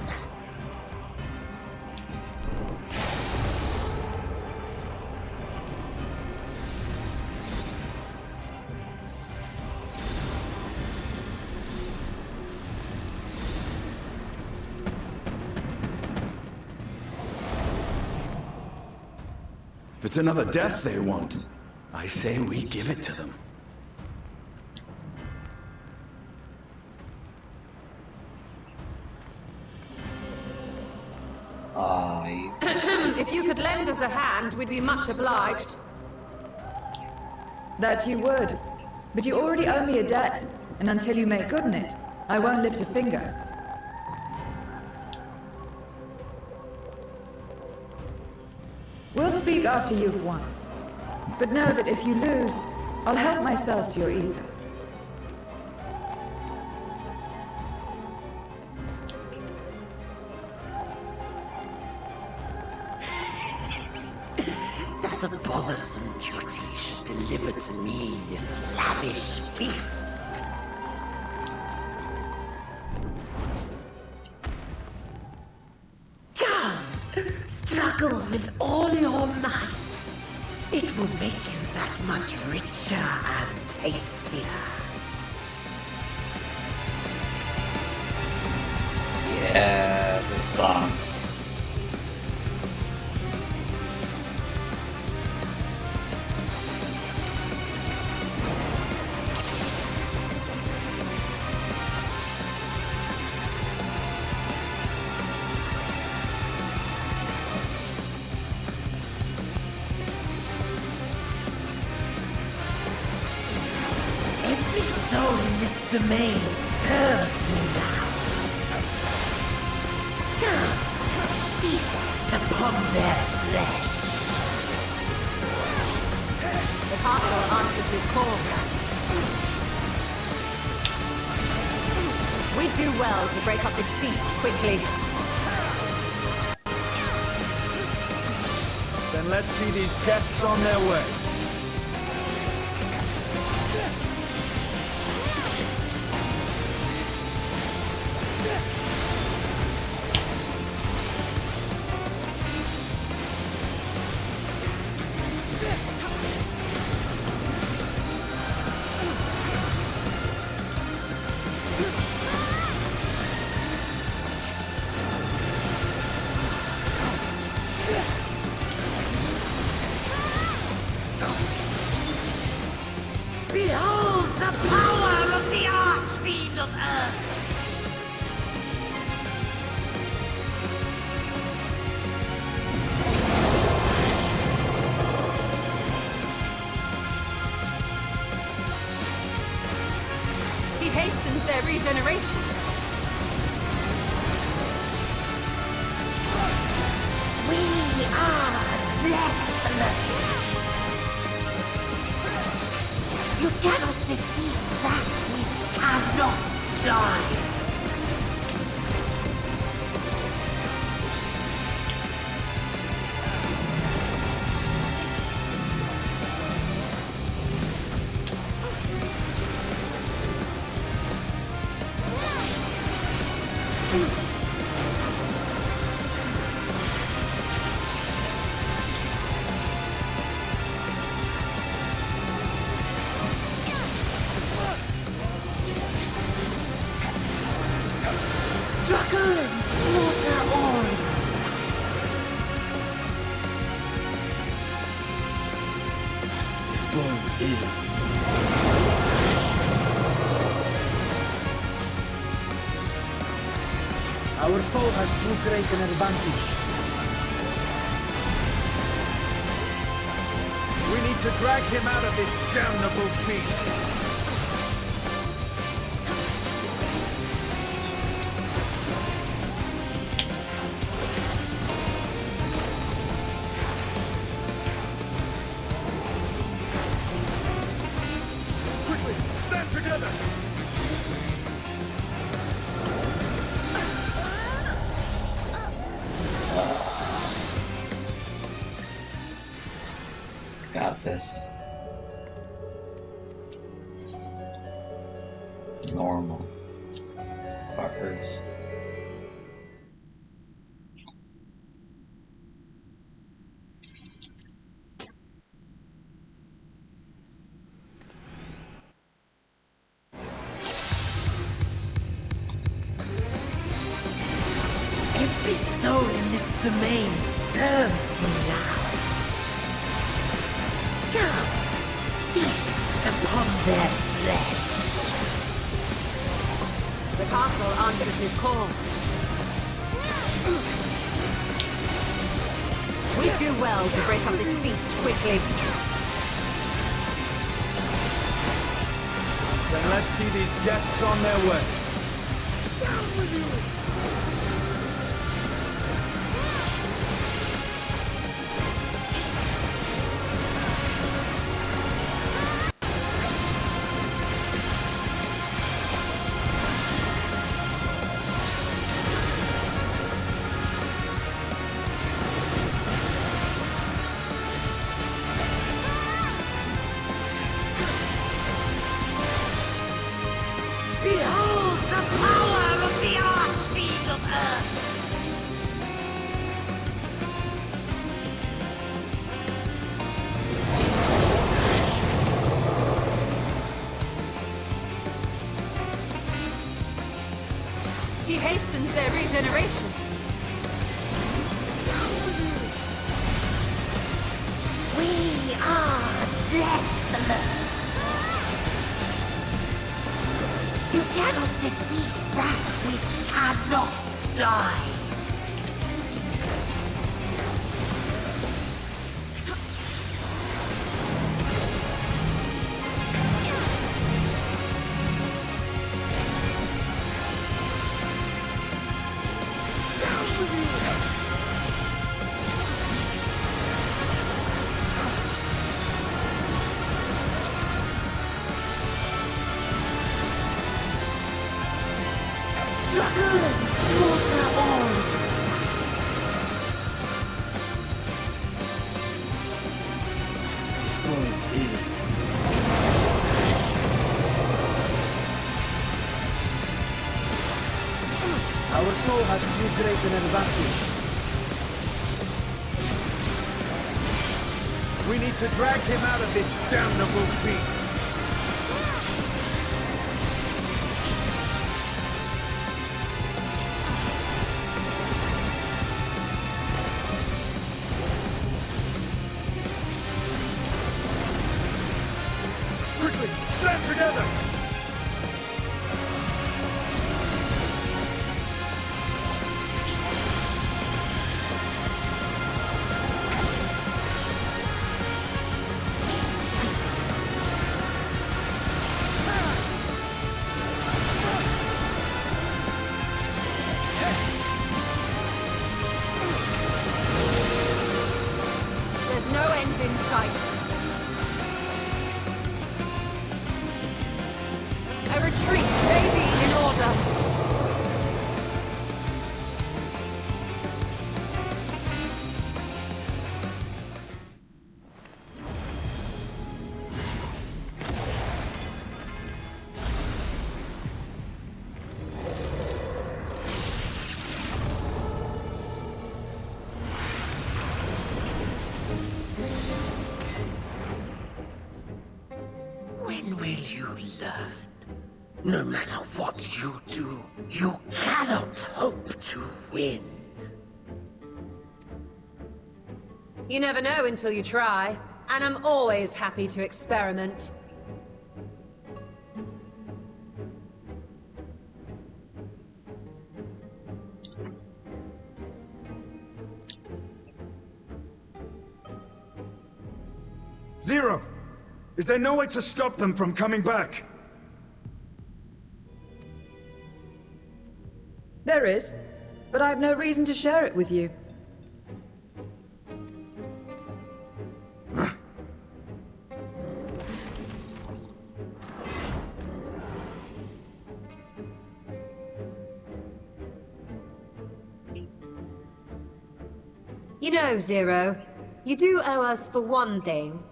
If it's another death they want, I say we give it to them. Ah, you... If you could lend us a hand, we'd be much obliged. That you would. But you already owe me a debt, and until you make good on it, I won't lift a finger. We'll speak after you've won. But know that if you lose, I'll help myself to your ether. That a bothersome cutie should deliver to me this lavish feast. Come, struggle with all your might. It will make you that much richer and tastier. Yeah, the song. Every soul in this domain serves me now. Come, feast upon their flesh. The castle answers his call. We do well to break up this feast quickly. Then let's see these guests on their way. Behold the power of the Archfiend of Earth! He hastens their regeneration. We are deathless! You cannot defeat that which cannot die! Struggle and slaughter all! This bodes ill. Our foe has too great an advantage. We need to drag him out of this damnable feast. Quickly, stand together! Got this. Normal. Fuckers. Every soul in this domain serves me now. Come, feast upon their flesh. The castle answers his call. We do well to break up this feast quickly. Then let's see these guests on their way. Behold the power of the Archfiend of Earth! He hastens their regeneration. We are deathless! You cannot defeat that which cannot die! Struggle and slaughter all! This boy is ill. Our foe has too great an advantage. We need to drag him out of this damnable beast. Quickly, stand together! There's no end in sight. A retreat may be in order. When will you learn? No matter what you do, you cannot hope to win. You never know until you try, and I'm always happy to experiment. Zero! Is there no way to stop them from coming back? There is, but I have no reason to share it with you. You know, Zero, you do owe us for one thing.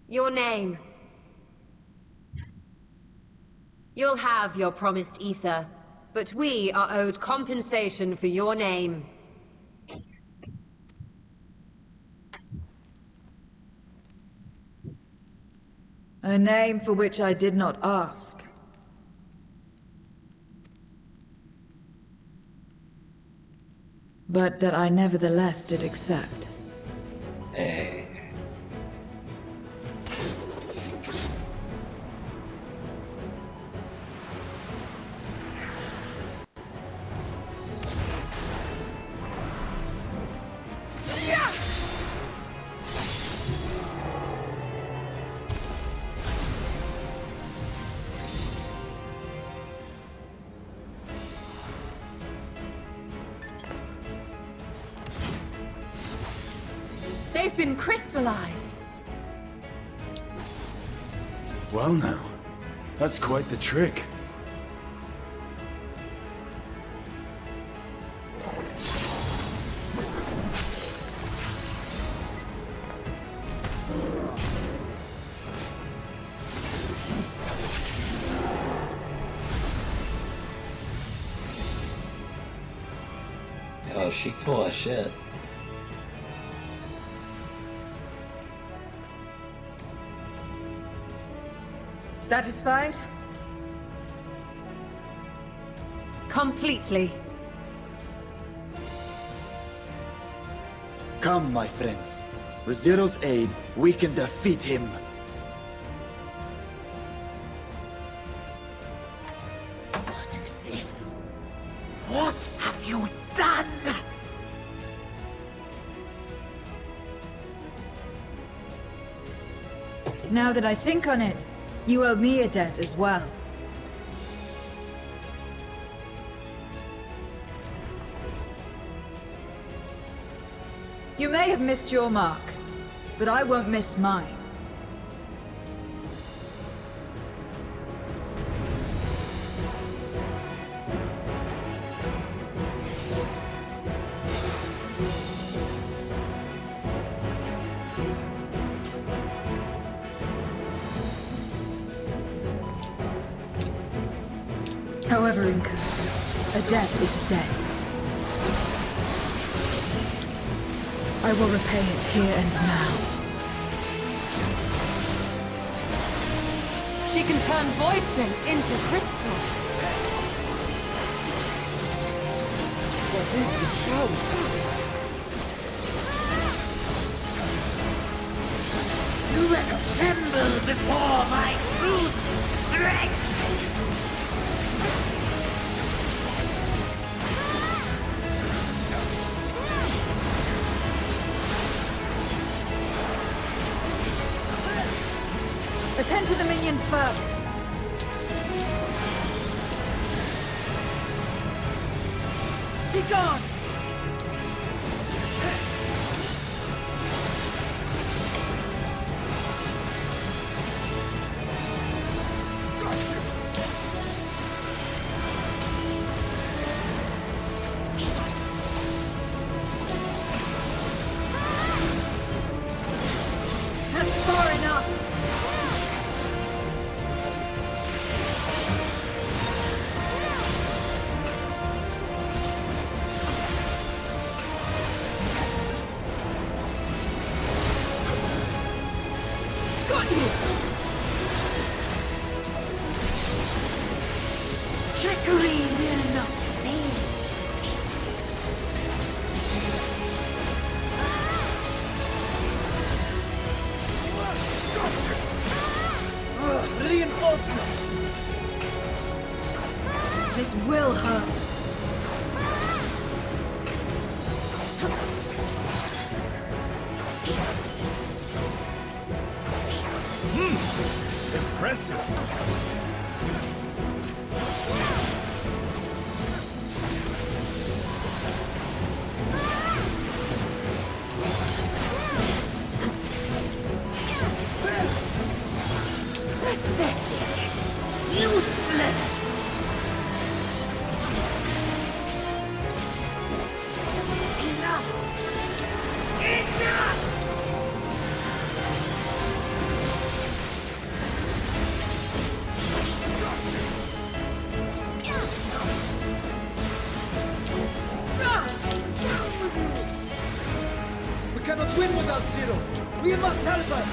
Your name. You'll have your promised ether, but we are owed compensation for your name. A name for which I did not ask. But that I nevertheless did accept. Hey. been crystallized. Well now, that's quite the trick. Oh, she cool as shit. Satisfied? Completely. Come, my friends. With Zero's aid, we can defeat him. What is this? What have you done? Now that I think on it, you owe me a debt as well. You may have missed your mark, but I won't miss mine. However incurred, a debt is a debt. I will repay it here and now. She can turn void scent into crystal. What is this power? You will tremble before my truth strength! Attend to the minions first. Be gone! That's far enough! Trickery will not save. Reinforcements! This will hurt. Impressive. Pathetic. Useless. Enough. Enough! We cannot win without Zero! We must help her!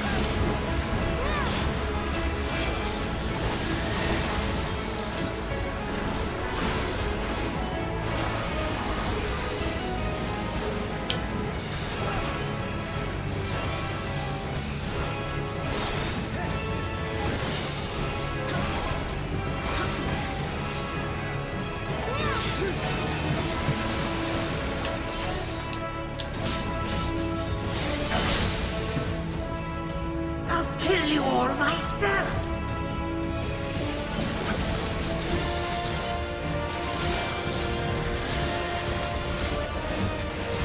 I'll kill you all myself!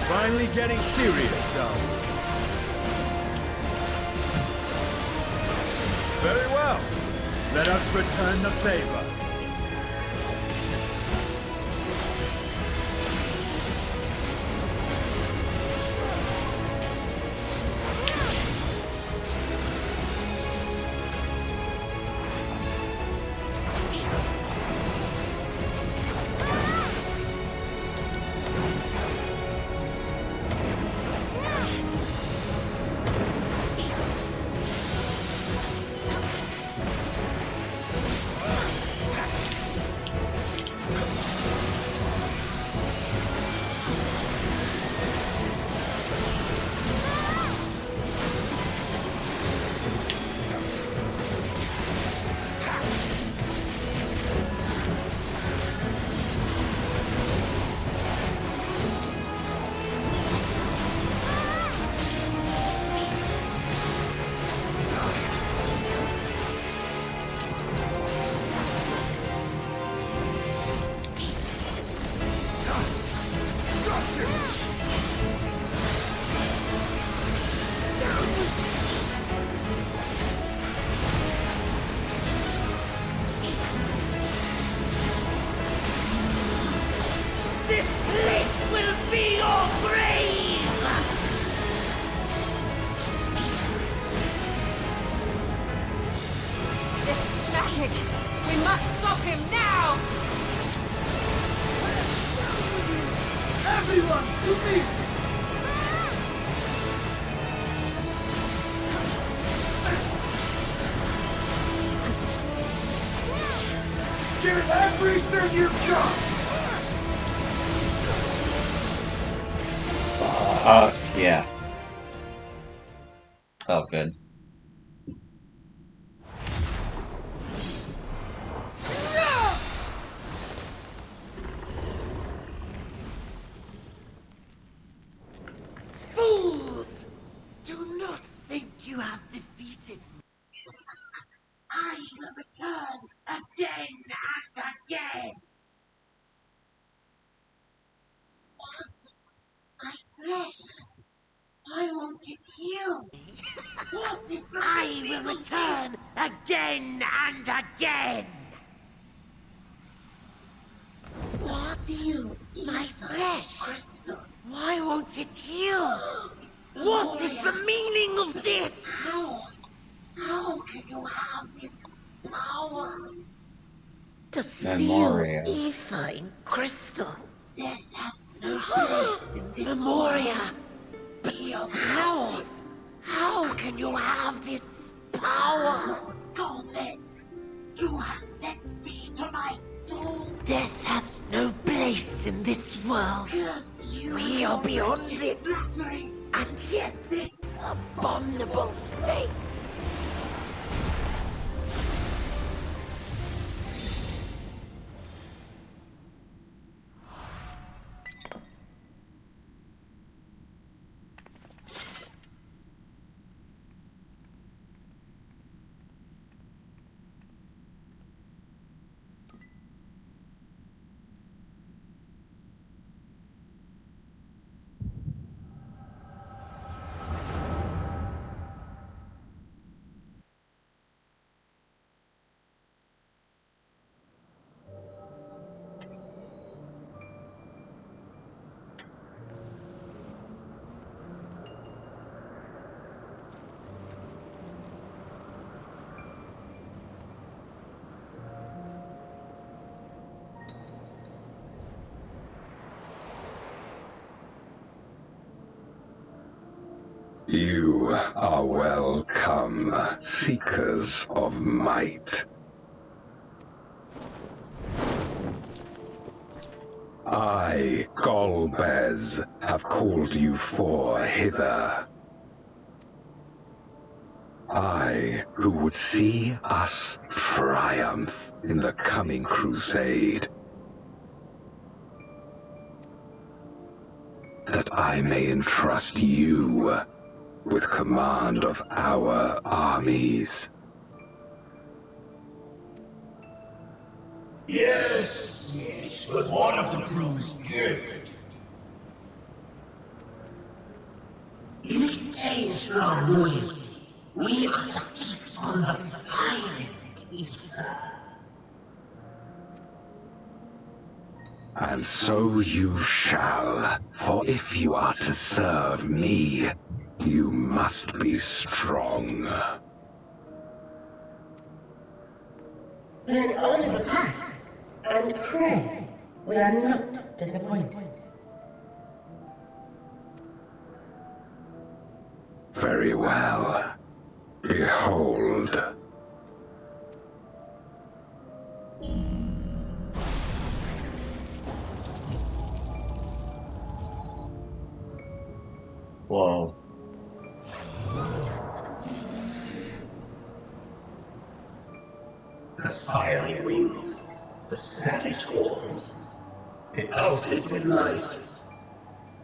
Finally getting serious, though. Very well. Let us return the favor. We must stop him now! Everyone, to me! Give it everything you've got! Yeah. Felt good. Fools! Do not think you have defeated me. I will return again and again. What? My flesh? Why won't it heal me? What is the I will return again and again. What? You, my flesh? Crystal. Why won't it heal? What is the meaning of this? How can you have this power? To seal Memoria. ether in crystal. Death has no place in this Memoria. How can you have this power? Godless, you have sent me to my doom. Death has no place in this world. We are beyond it. And yet this abominable fate. You are welcome, seekers of might. I, Golbez, have called you four hither. I, who would see us triumph in the coming crusade. That I may entrust you with command of our armies. Yes, but one of the crew's gift. In exchange for our loyalty, we are to feast on the And so you shall, for if you are to serve me, you must be strong. Then honor the pact and pray we are not disappointed. Very well. Behold. Whoa. The fiery wings, the savage horns. It pulses with life.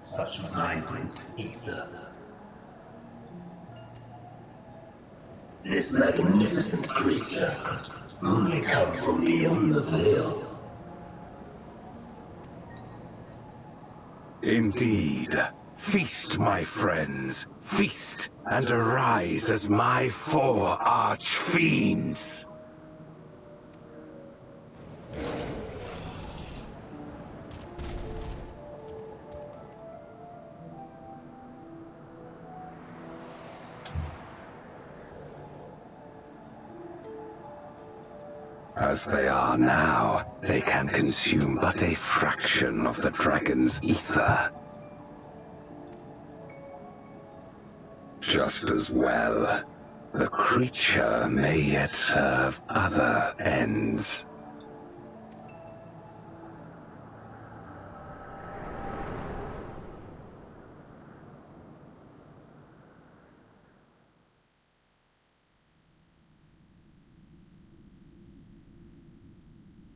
Such vibrant ether. This magnificent creature could only come from beyond the veil. Indeed. Feast, my friends. Feast and arise as my 4 arch-fiends. As they are now, they can consume but a fraction of the dragon's ether. Just as well, the creature may yet serve other ends.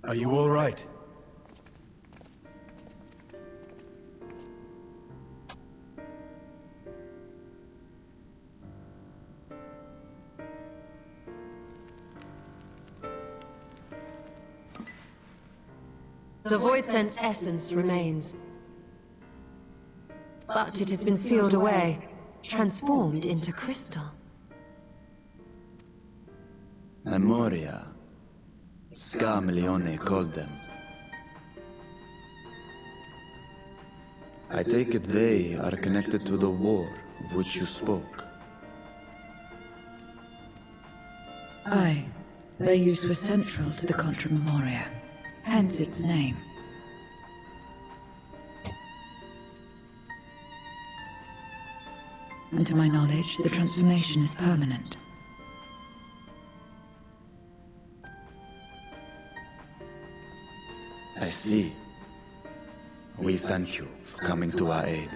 Are you all right? The Void Sense essence remains. But it has been sealed away, transformed into crystal. Memoria. Scarmelione called them. I take it they are connected to the war of which you spoke. Aye. Their use was central to the Contra Memoria, hence its name. And to my knowledge, the transformation is permanent. I see. We thank you for coming to our aid.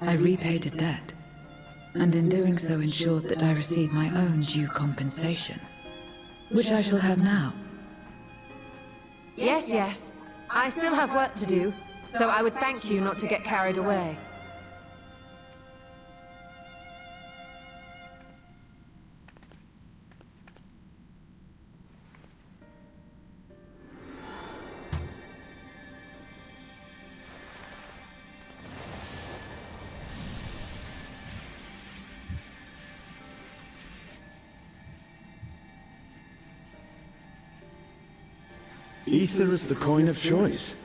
I repaid a debt, and in doing so ensured that I received my own due compensation, which I shall have now. Yes, yes. I still have work to do, so I would thank you not to get carried away. Ether is the coin of choice.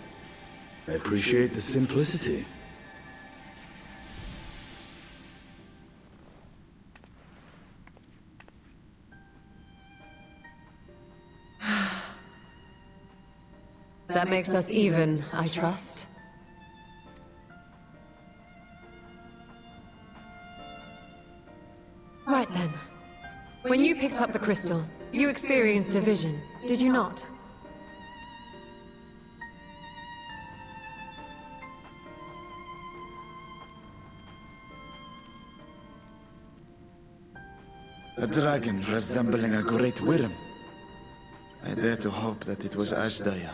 I appreciate the simplicity. That makes us even, I trust. Right then. When you picked up the crystal, you experienced a vision, did you not? A dragon resembling a great worm. I dare to hope that it was Ashdaya.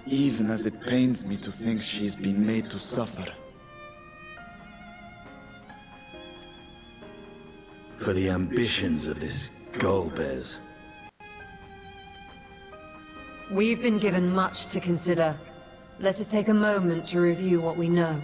Even as it pains me to think she's been made to suffer. For the ambitions of this Golbez. We've been given much to consider. Let us take a moment to review what we know.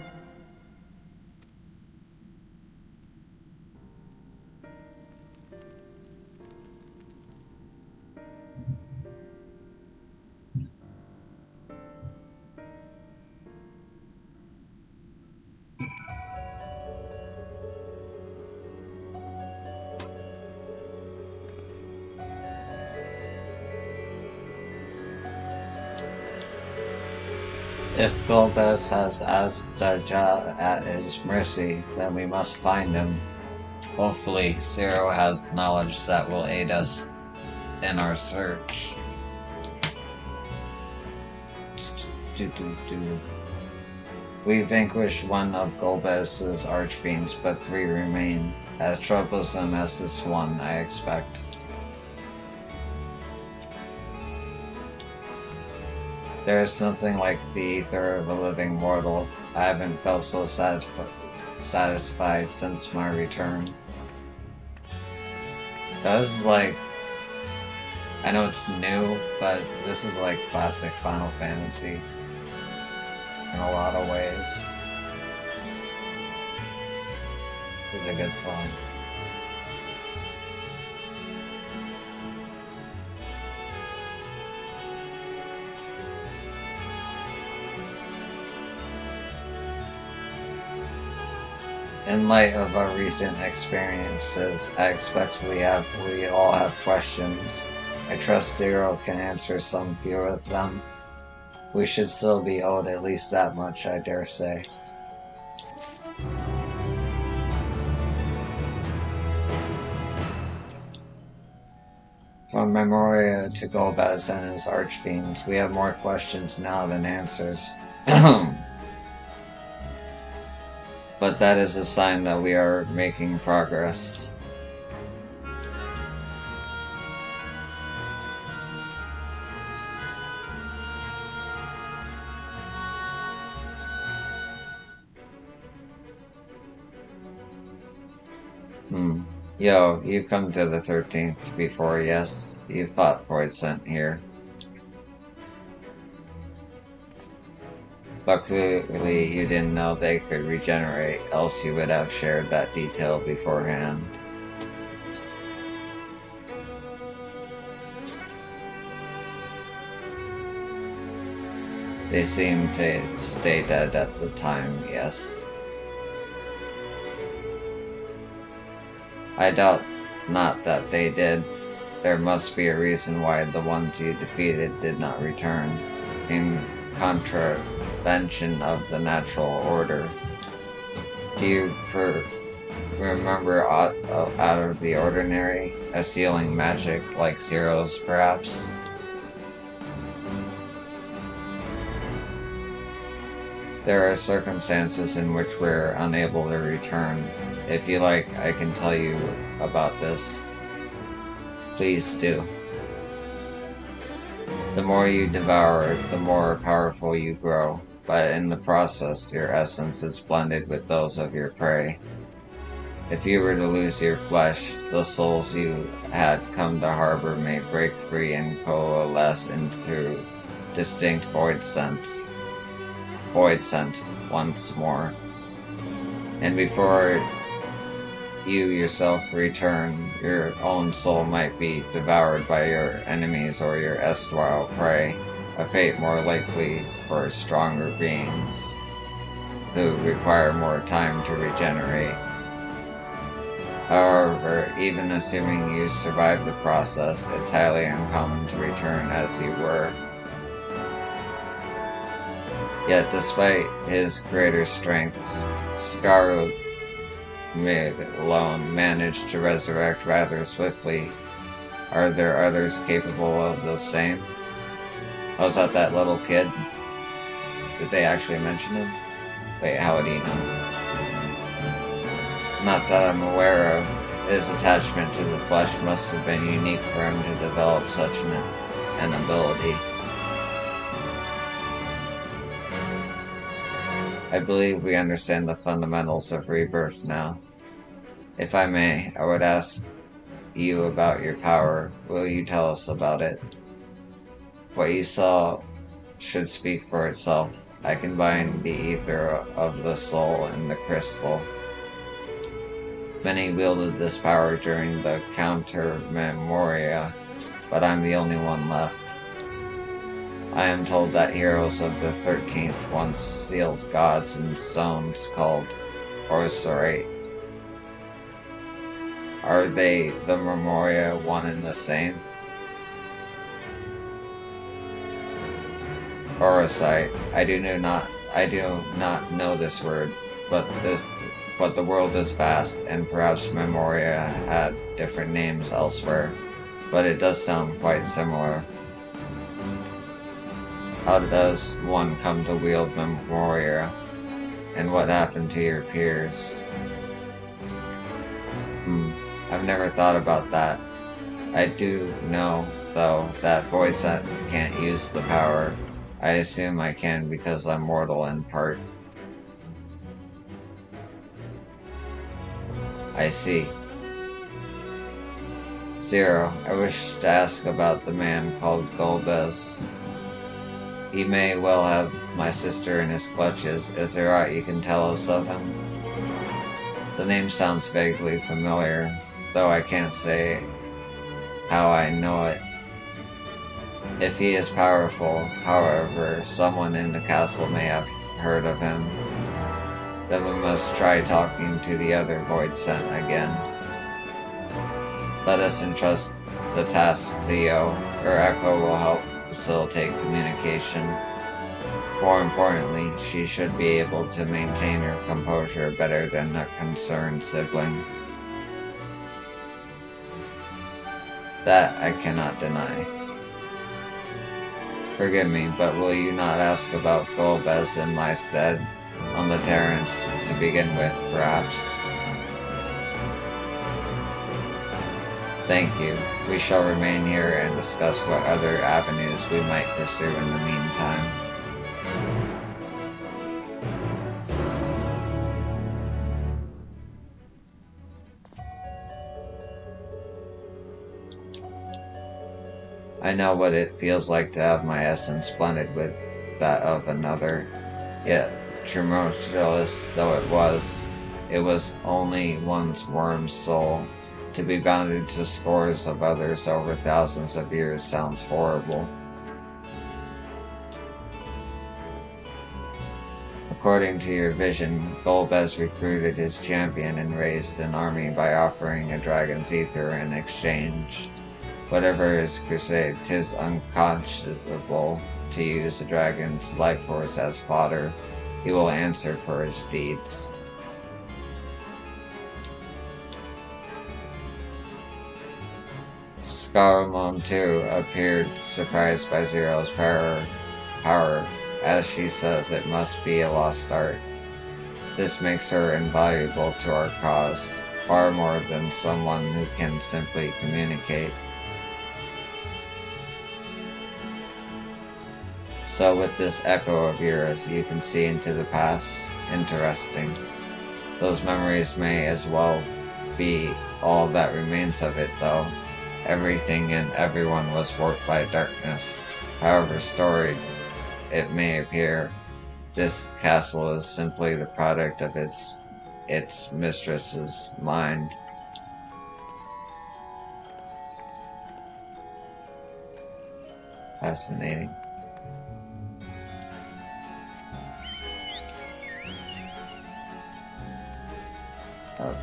If Golbez has Azdaja at his mercy, then we must find him. Hopefully, Zero has knowledge that will aid us in our search. We vanquished one of Golbez's archfiends, but 3 remain. As troublesome as this one, I expect. There is nothing like the ether of a living mortal. I haven't felt so satisfied since my return. This is like... I know it's new, but this is like classic Final Fantasy. In a lot of ways. This is a good song. In light of our recent experiences, I expect we all have questions. I trust Zero can answer some few of them. We should still be owed at least that much, I dare say. From Memoria to Golbez and his archfiends, we have more questions now than answers. But that is a sign that we are making progress. Yo, you've come to the 13th before, yes? You thought Freud sent here. But clearly you didn't know they could regenerate, else you would have shared that detail beforehand. They seemed to stay dead at the time, yes. I doubt not that they did. There must be a reason why the ones you defeated did not return, in contravention of the natural order. Do you remember out of the ordinary? A sealing magic like Zero's, perhaps? There are circumstances in which we're unable to return. If you like, I can tell you about this. Please do. The more you devour, the more powerful you grow, but in the process, your essence is blended with those of your prey. If you were to lose your flesh, the souls you had come to harbor may break free and coalesce into distinct void scent once more. And before you yourself return, your own soul might be devoured by your enemies or your erstwhile prey, a fate more likely for stronger beings who require more time to regenerate. However, even assuming you survive the process, it's highly uncommon to return as you were. Yet despite his greater strengths, Scaru alone managed to resurrect rather swiftly. Are there others capable of the same? Oh, is that little kid? Did they actually mention him? Wait, how would he know? Not that I'm aware of. His attachment to the flesh must have been unique for him to develop such an ability. I believe we understand the fundamentals of rebirth now. If I may, I would ask you about your power. Will you tell us about it? What you saw should speak for itself. I combined the ether of the soul and the crystal. Many wielded this power during the Counter Memoria, but I'm the only one left. I am told that heroes of the 13th once sealed gods in stones called Orsorate. Are they the Memoria one and the same? Orosite. I do not know this word, but the world is vast, and perhaps Memoria had different names elsewhere, but it does sound quite similar. How does one come to wield Memoria, and what happened to your peers? I've never thought about that. I do know, though, that Void Set can't use the power. I assume I can because I'm mortal in part. I see. Zero, I wish to ask about the man called Golbez. He may well have my sister in his clutches. Is there aught you can tell us of him? The name sounds vaguely familiar, though I can't say how I know it. If he is powerful, however, someone in the castle may have heard of him. Then we must try talking to the other Void Sent again. Let us entrust the task to Yo. Her echo will help facilitate communication. More importantly, she should be able to maintain her composure better than a concerned sibling. That I cannot deny. Forgive me, but will you not ask about Golbez in my stead? On the Terrans, to begin with, perhaps. Thank you. We shall remain here and discuss what other avenues we might pursue in the meantime. I know what it feels like to have my essence blended with that of another, yet tumultuous though it was only one's worm's soul. To be bounded to scores of others over thousands of years sounds horrible. According to your vision, Golbez recruited his champion and raised an army by offering a dragon's ether in exchange. Whatever his crusade, 'tis unconscionable to use the dragon's life force as fodder. He will answer for his deeds. Scaramon, too, appeared surprised by Zero's power. As she says, it must be a lost art. This makes her invaluable to our cause, far more than someone who can simply communicate. So with this echo of yours, you can see into the past. Interesting. Those memories may as well be all that remains of it, though. Everything and everyone was warped by darkness. However storied it may appear, this castle is simply the product of its mistress's mind. Fascinating. Okay.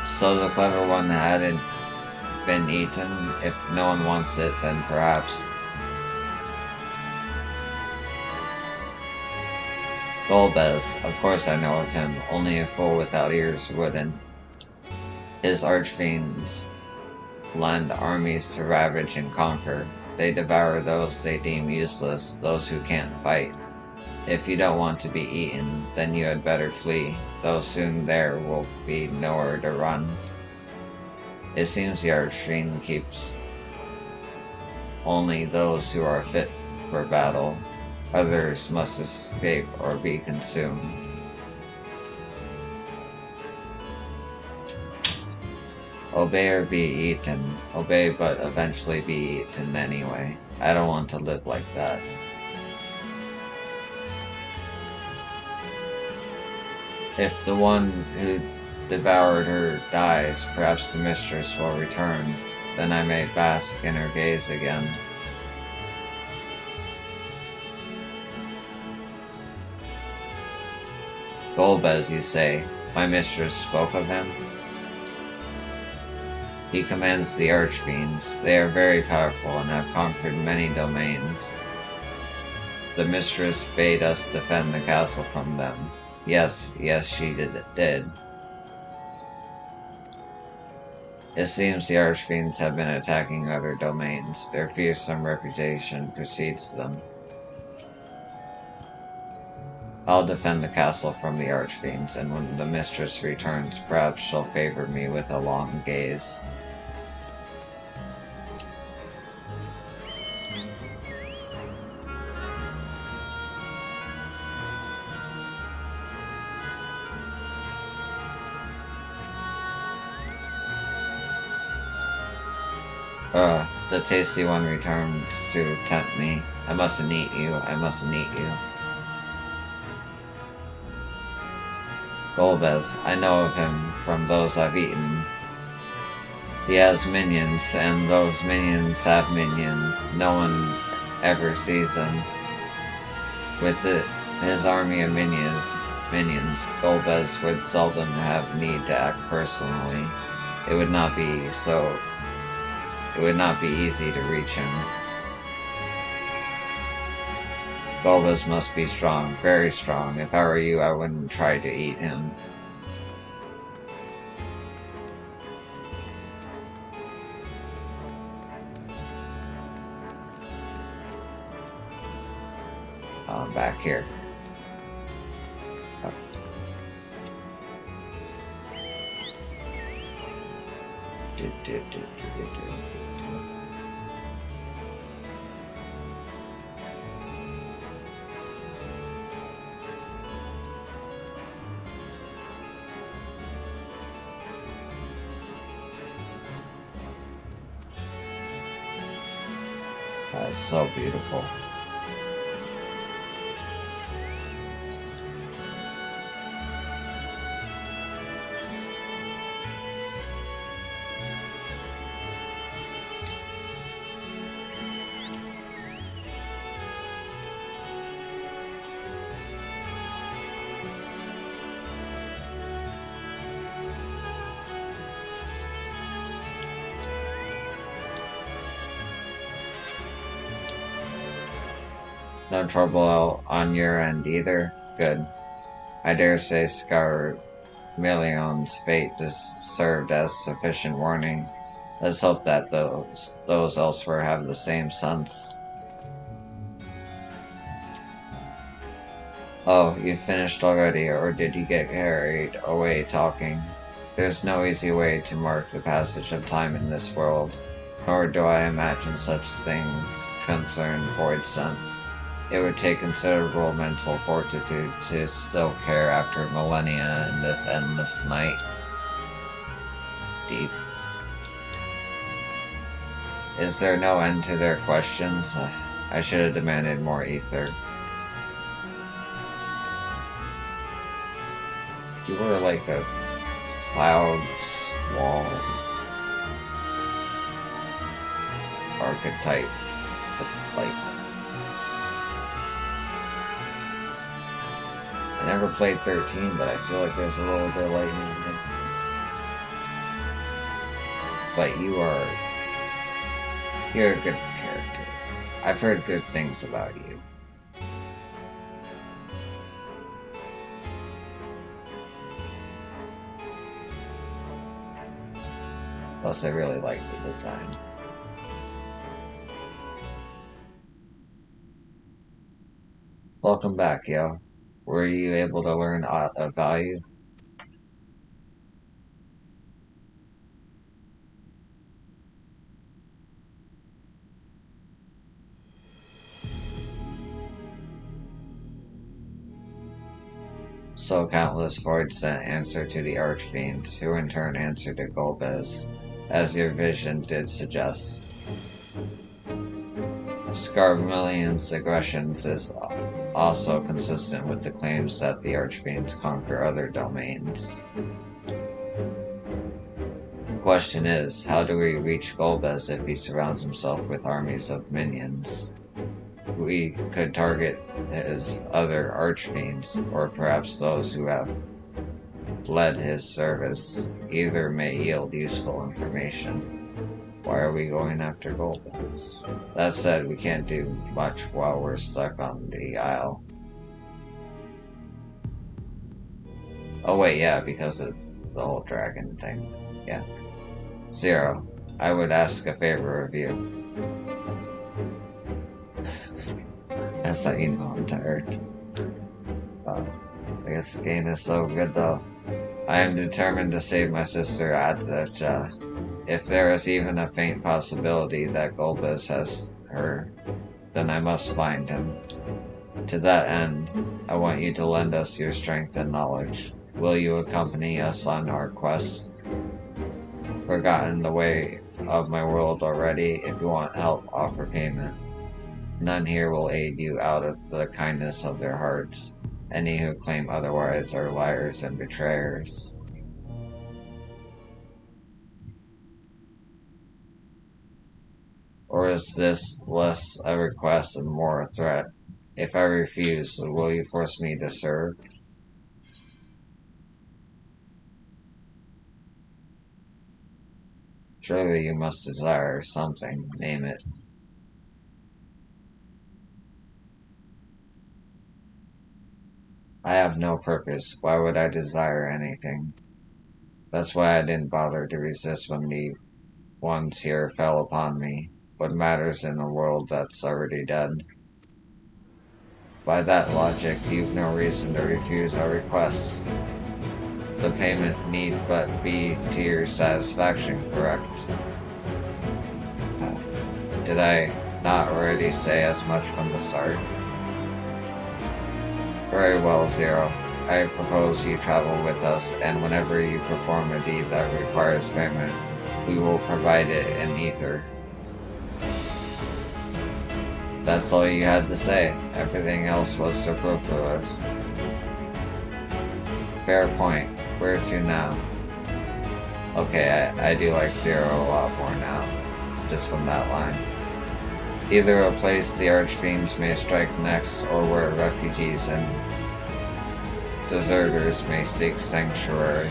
So the clever one hadn't been eaten. If no one wants it, then perhaps. Golbez, of course I know of him. Only a fool without ears wouldn't. His archfiends lend armies to ravage and conquer. They devour those they deem useless, those who can't fight. If you don't want to be eaten, then you had better flee, though soon there will be nowhere to run. It seems the Archfiend keeps only those who are fit for battle. Others must escape or be consumed. Obey or be eaten. Obey but eventually be eaten anyway. I don't want to live like that. If the one who devoured her dies, perhaps the mistress will return. Then I may bask in her gaze again. Golbez, you say. My mistress spoke of him? He commands the Archfiends. They are very powerful and have conquered many domains. The mistress bade us defend the castle from them. Yes, she did. It seems the Archfiends have been attacking other domains. Their fearsome reputation precedes them. I'll defend the castle from the Archfiends, and when the mistress returns, perhaps she'll favor me with a long gaze. The tasty one returns to tempt me. I mustn't eat you. Golbez, I know of him from those I've eaten. He has minions, and those minions have minions. No one ever sees him. With his army of minions, Golbez would seldom have need to act personally. It would not be easy to reach him. Golbez must be strong, very strong. If I were you, I wouldn't try to eat him. Back here. Oh. That's so beautiful. No trouble on your end either? Good. I dare say Scarmillion's fate has served as sufficient warning. Let's hope that those elsewhere have the same sense. Oh, you finished already, or did you get carried away talking? There's no easy way to mark the passage of time in this world, nor do I imagine such things concern Voidsent. It would take considerable mental fortitude to still care after millennia in this endless night. Deep. Is there no end to their questions? I should have demanded more ether. You were like a cloud squall archetype, like. I never played 13, but I feel like there's a little bit of lightning in it. But you're a good character. I've heard good things about you. Plus, I really like the design. Welcome back, yo. Were you able to learn a value? So countless voids sent answer to the Archfiends, who in turn answered to Golbez. as your vision did suggest. Scarmillion's aggressions is also consistent with the claims that the Archfiends conquer other domains. The question is, how do we reach Golbez if he surrounds himself with armies of minions? We could target his other Archfiends, or perhaps those who have led his service. Either may yield useful information. Why are we going after Golbez? That said, we can't do much while we're stuck on the Isle. Oh wait, yeah, because of the whole dragon thing. Yeah. Zero, I would ask a favor of you. That's how you know I'm tired. I guess the game is so good though. I am determined to save my sister Adja. If there is even a faint possibility that Golbez has her, then I must find him. To that end, I want you to lend us your strength and knowledge. Will you accompany us on our quest? Forgotten the way of my world already? If you want help, offer payment. None here will aid you out of the kindness of their hearts. Any who claim otherwise are liars and betrayers. Or is this less a request and more a threat? If I refuse, will you force me to serve? Surely you must desire something. Name it. I have no purpose. Why would I desire anything? That's why I didn't bother to resist when the ones here fell upon me. What matters in a world that's already dead? By that logic, you've no reason to refuse our requests. The payment need but be to your satisfaction, correct? Did I not already say as much from the start? Very well, Zero. I propose you travel with us, and whenever you perform a deed that requires payment, we will provide it in ether. That's all you had to say. Everything else was superfluous. Fair point. Where to now? Okay, I do like Zero a lot more now, just from that line. Either a place the Archfiends may strike next, or where refugees and deserters may seek sanctuary.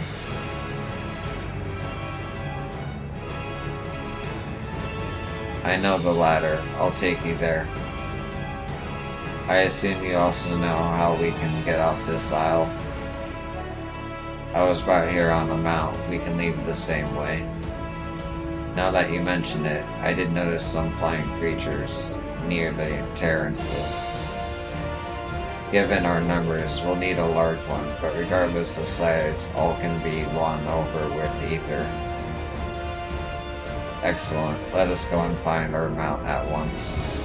I know the latter. I'll take you there. I assume you also know how we can get off this isle. I was brought here on a mount. We can leave the same way. Now that you mention it, I did notice some flying creatures near the terraces. Given our numbers, we'll need a large one, but regardless of size, all can be won over with ether. Excellent. Let us go and find our mount at once.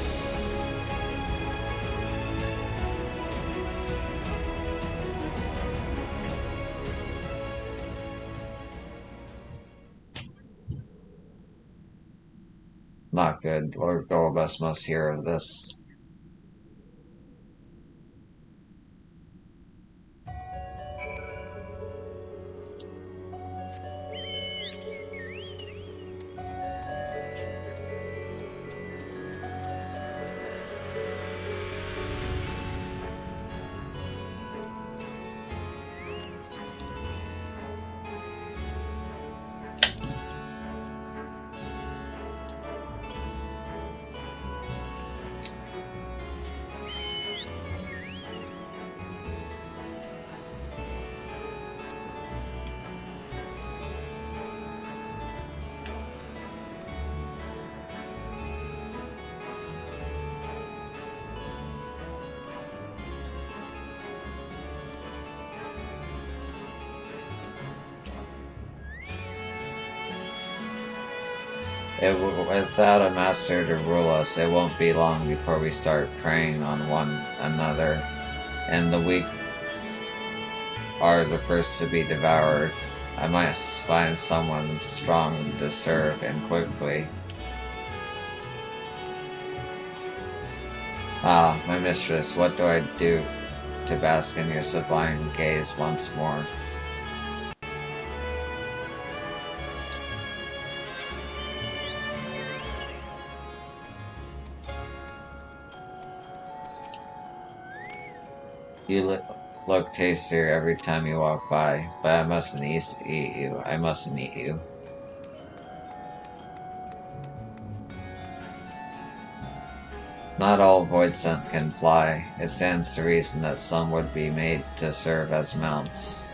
Not good. Lord Golbez must hear of this. Without a master to rule us, it won't be long before we start preying on one another, and the weak are the first to be devoured. I must find someone strong to serve, and quickly. Ah, my mistress, what do I do to bask in your sublime gaze once more? You look tastier every time you walk by, but I mustn't eat you. I mustn't eat you. Not all void scent can fly. It stands to reason that some would be made to serve as mounts.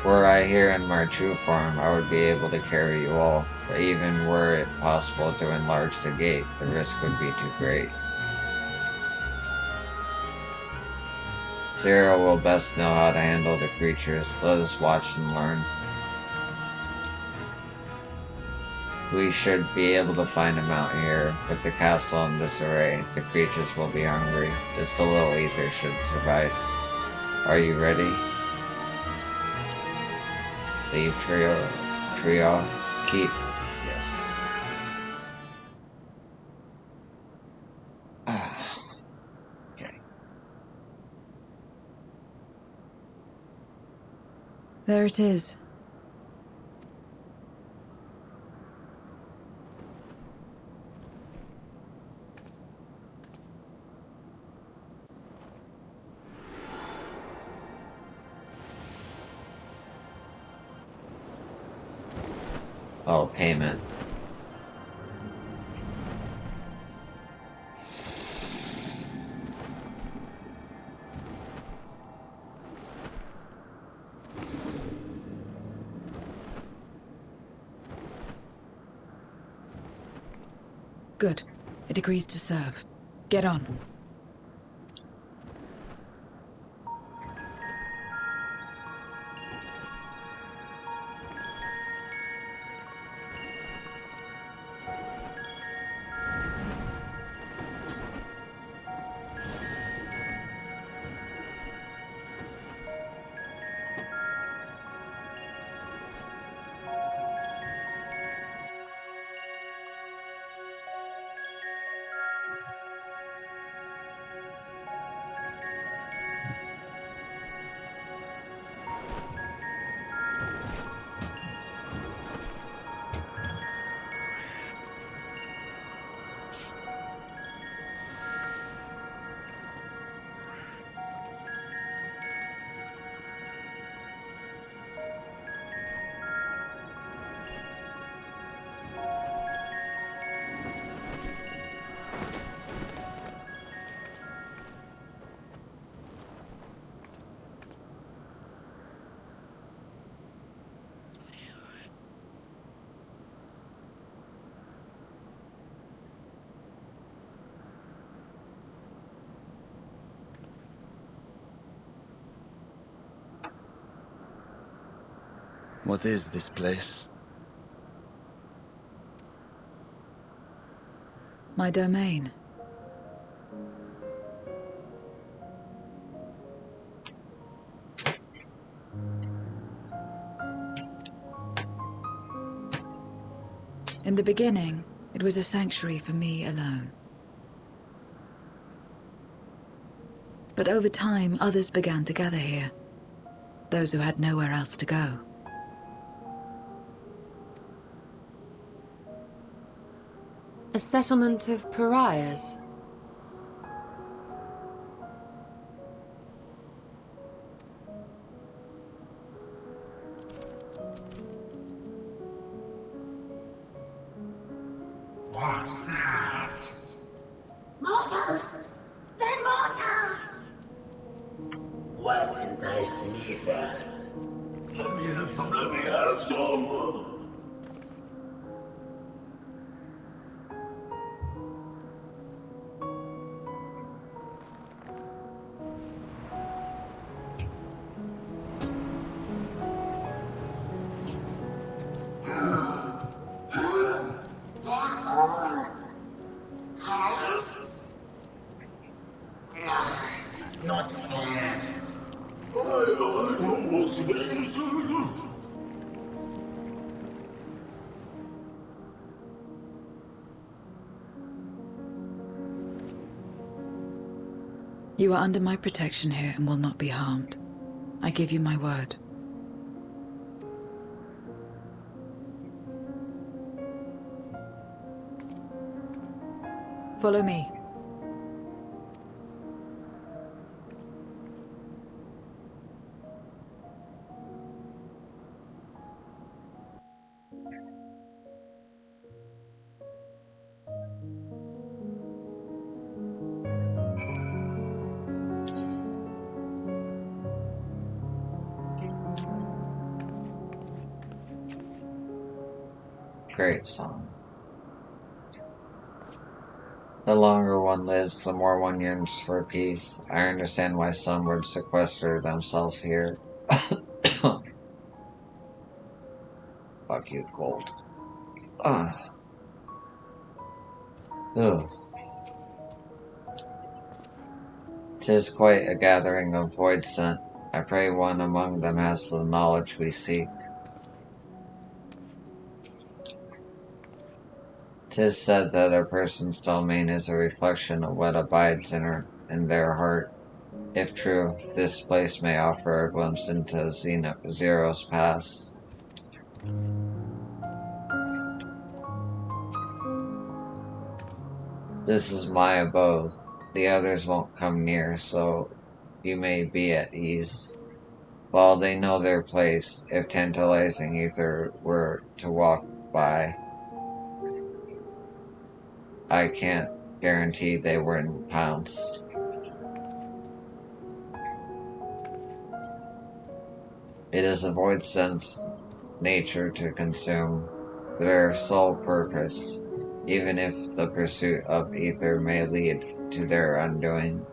Were I here in my true form, I would be able to carry you all, but even were it possible to enlarge the gate, the risk would be too great. Zero will best know how to handle the creatures. Let us watch and learn. We should be able to find him out here. With the castle in disarray, the creatures will be hungry. Just a little ether should suffice. Are you ready? Leave trio, keep. Yes. Okay. There it is. Oh, payment. Good. It agrees to serve. Get on. What is this place? My domain. In the beginning, it was a sanctuary for me alone. But over time, others began to gather here. Those who had nowhere else to go. A settlement of pariahs? What's that? Mortals! They're mortals! What did I deliver? Let me have some, let me have some! Not fair. I You are under my protection here and will not be harmed. I give you my word. Follow me. Great song. The longer one lives, the more one yearns for peace. I understand why some would sequester themselves here. Fuck you, cold. Ugh. 'Tis quite a gathering of void scent. I pray one among them has the knowledge we seek. 'Tis said that a person's domain is a reflection of what abides in their heart. If true, this place may offer a glimpse into Zero's past. This is my abode. The others won't come near, so you may be at ease. While they know their place, if tantalizing ether were to walk by, I can't guarantee they wouldn't pounce. It is a void sense nature to consume their sole purpose, even if the pursuit of ether may lead to their undoing.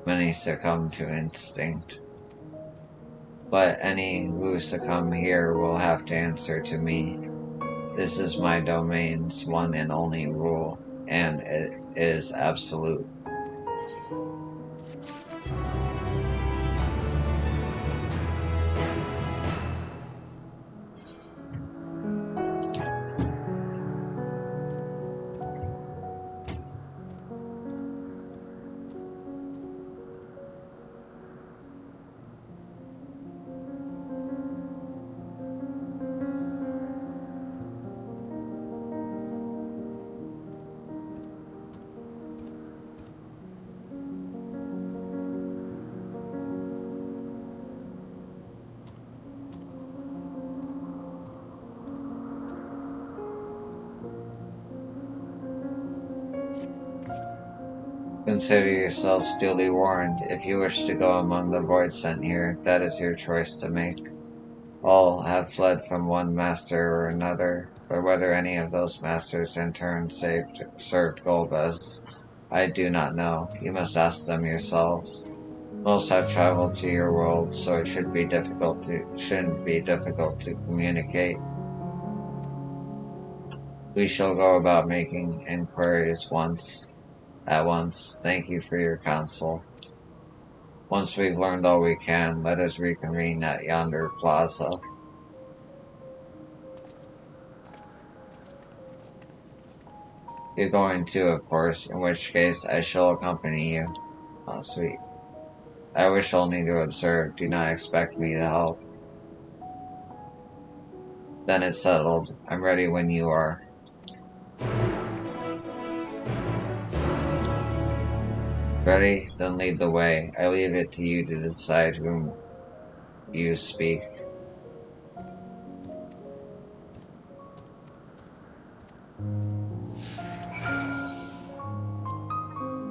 Many succumb to instinct. But any who succumb here will have to answer to me. This is my domain's one and only rule, and it is absolute. Consider yourselves duly warned. If you wish to go among the void sent here, that is your choice to make. All have fled from one master or another, but whether any of those masters in turn served Golbez, I do not know. You must ask them yourselves. Most have traveled to your world, so it shouldn't be difficult to communicate. We shall go about making inquiries at once. Thank you for your counsel. Once we've learned all we can, let us reconvene at yonder plaza. You're going to, of course, in which case I shall accompany you. Oh, sweet. I wish only to observe. Do not expect me to help. Then it's settled. I'm ready when you are. Ready? Then lead the way. I leave it to you to decide whom you speak.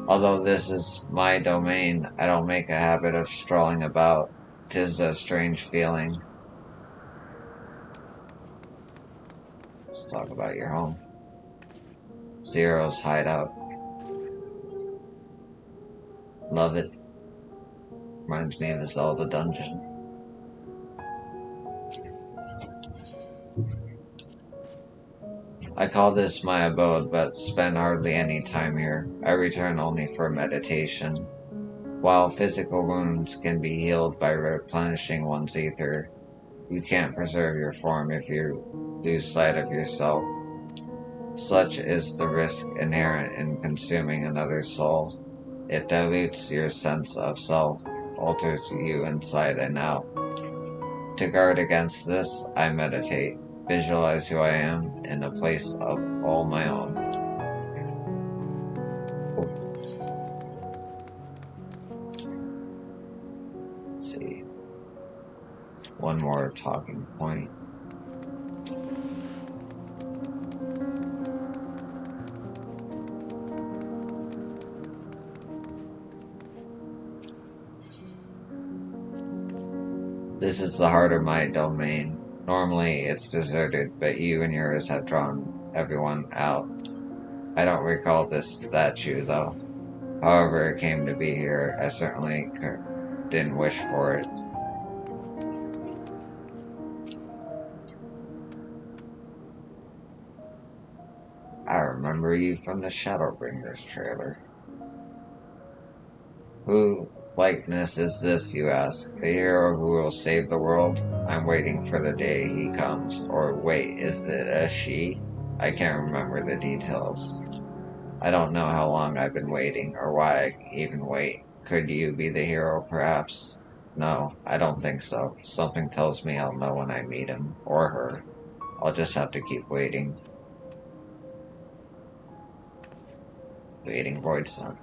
Although this is my domain, I don't make a habit of strolling about. 'Tis a strange feeling. Let's talk about your home. Zero's hideout. Love it. Reminds me of a Zelda dungeon. I call this my abode, but spend hardly any time here. I return only for meditation. While physical wounds can be healed by replenishing one's ether, you can't preserve your form if you lose sight of yourself. Such is the risk inherent in consuming another soul. It dilutes your sense of self, alters you inside and out. To guard against this, I meditate, visualize who I am in a place of all my own. Let's see. One more talking point. This is the heart of my domain. Normally it's deserted, but you and yours have drawn everyone out. I don't recall this statue, though. However it came to be here, I certainly didn't wish for it. I remember you from the Shadowbringers trailer. Who likeness is this, you ask? The hero who will save the world? I'm waiting for the day he comes. Or wait, is it a she? I can't remember the details. I don't know how long I've been waiting, or why I even wait. Could you be the hero, perhaps? No, I don't think so. Something tells me I'll know when I meet him, or her. I'll just have to keep waiting. Waiting Void Sun.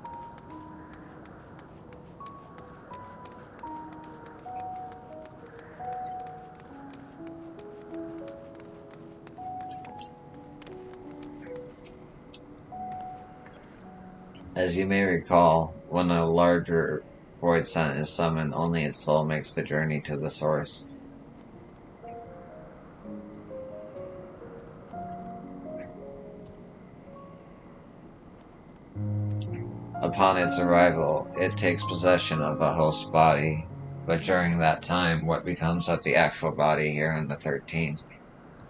As you may recall, when a larger Void Sun is summoned, only its soul makes the journey to the source. Upon its arrival, it takes possession of a host body, but during that time, what becomes of the actual body here in the 13th?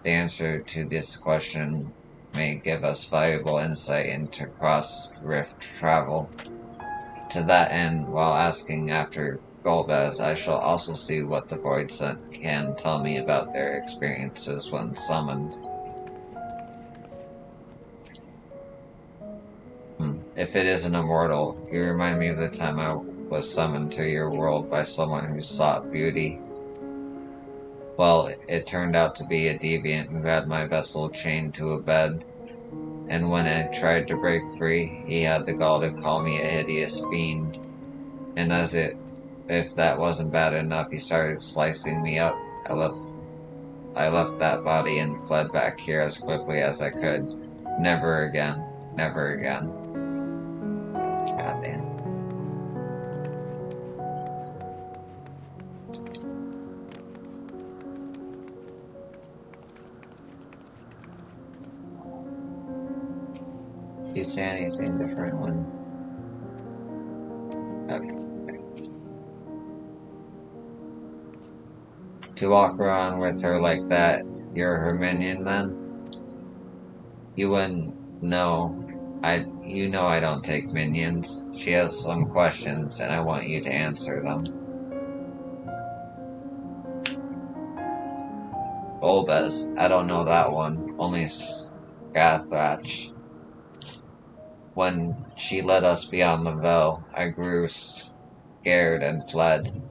The answer to this question may give us valuable insight into cross-rift travel. To that end, while asking after Golbez, I shall also see what the Void Sun can tell me about their experiences when summoned. If it is an immortal, you remind me of the time I was summoned to your world by someone who sought beauty. Well, it turned out to be a deviant who had my vessel chained to a bed, and when I tried to break free, he had the gall to call me a hideous fiend. And as if that wasn't bad enough, he started slicing me up. I left that body and fled back here as quickly as I could. Never again. Never again. Goddamn. Do you say anything different when... Okay. To walk around with her like that, you're her minion then? You wouldn't know. You know I don't take minions. She has some questions and I want you to answer them. Golbez, I don't know that one. Only Scathach. When she led us beyond the veil, I grew scared and fled.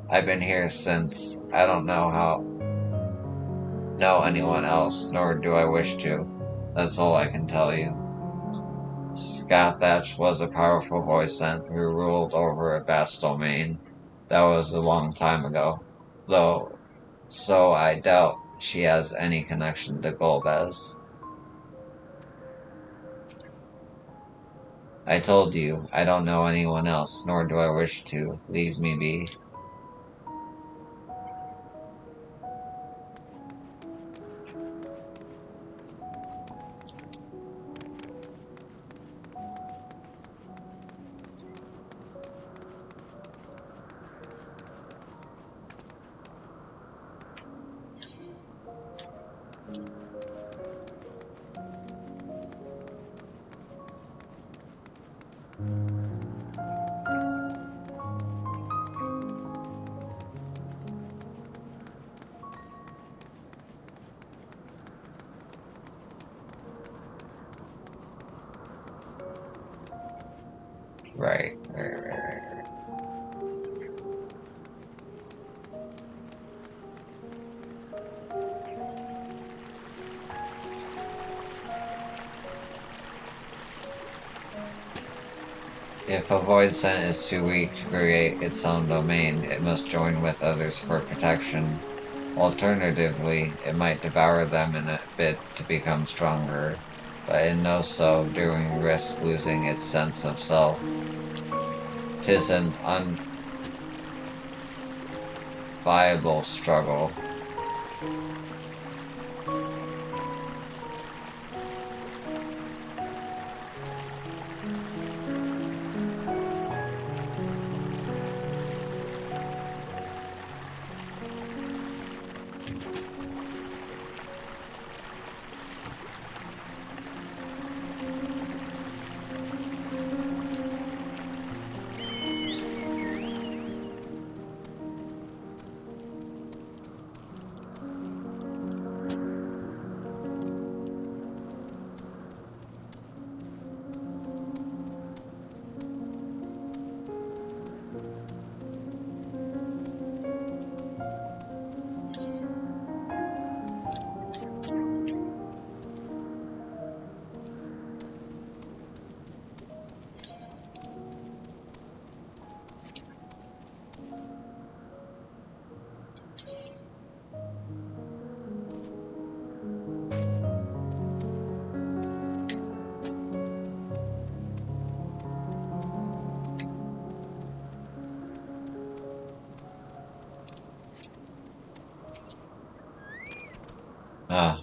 I've been here since. I don't know anyone else, nor do I wish to. That's all I can tell you. Scathach was a powerful voicent who ruled over a vast domain. That was a long time ago, though, so I doubt she has any connection to Golbez. I told you, I don't know anyone else, nor do I wish to. Leave me be. Right, right, right, right. If a void scent is too weak to create its own domain, it must join with others for protection. Alternatively, it might devour them in a bid to become stronger, but in no so doing risks losing its sense of self. 'Tis an unviable struggle.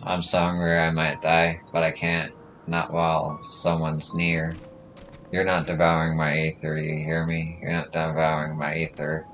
I'm so hungry I might die, but I can't. Not while someone's near. You're not devouring my ether, you hear me? You're not devouring my ether.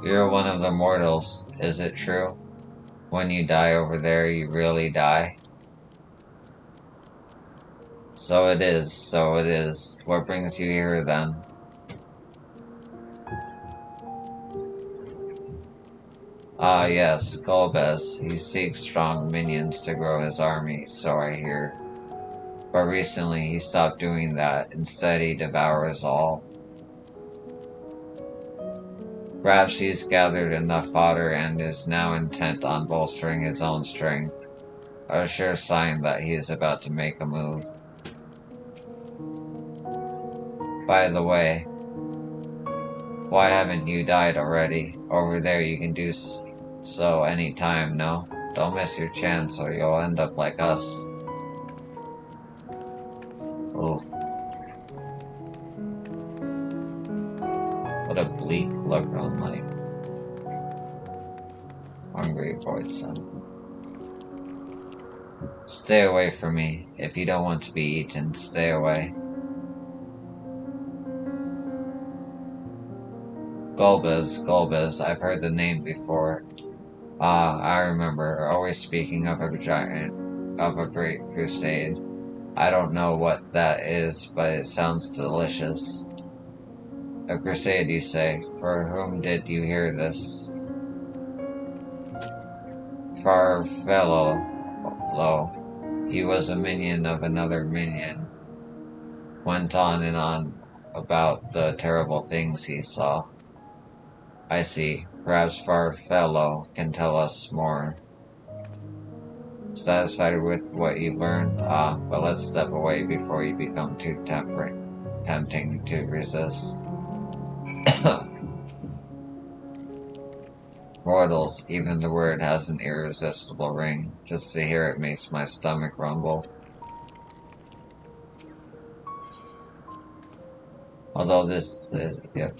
You're one of the mortals, is it true? When you die over there, you really die? So it is, so it is. What brings you here, then? Ah, yes, Golbez. He seeks strong minions to grow his army, so I hear. But recently he stopped doing that. Instead, he devours all. Perhaps he's gathered enough fodder and is now intent on bolstering his own strength. A sure sign that he is about to make a move. By the way, why haven't you died already? Over there you can do so any time, no? Don't miss your chance or you'll end up like us. Oh. What a bleak look on life. Hungry Voidson. Stay away from me. If you don't want to be eaten, stay away. Golbez, I've heard the name before. Ah, I remember, always speaking of a giant, of a great crusade. I don't know what that is, but it sounds delicious. A crusade, you say? For whom did you hear this? Farfellow. He was a minion of another minion. Went on and on about the terrible things he saw. I see. Perhaps Farfellow can tell us more. Satisfied with what you've learned? But let's step away before you become too tempting to resist. Mortals, even the word has an irresistible ring. Just to hear it makes my stomach rumble. Although yep.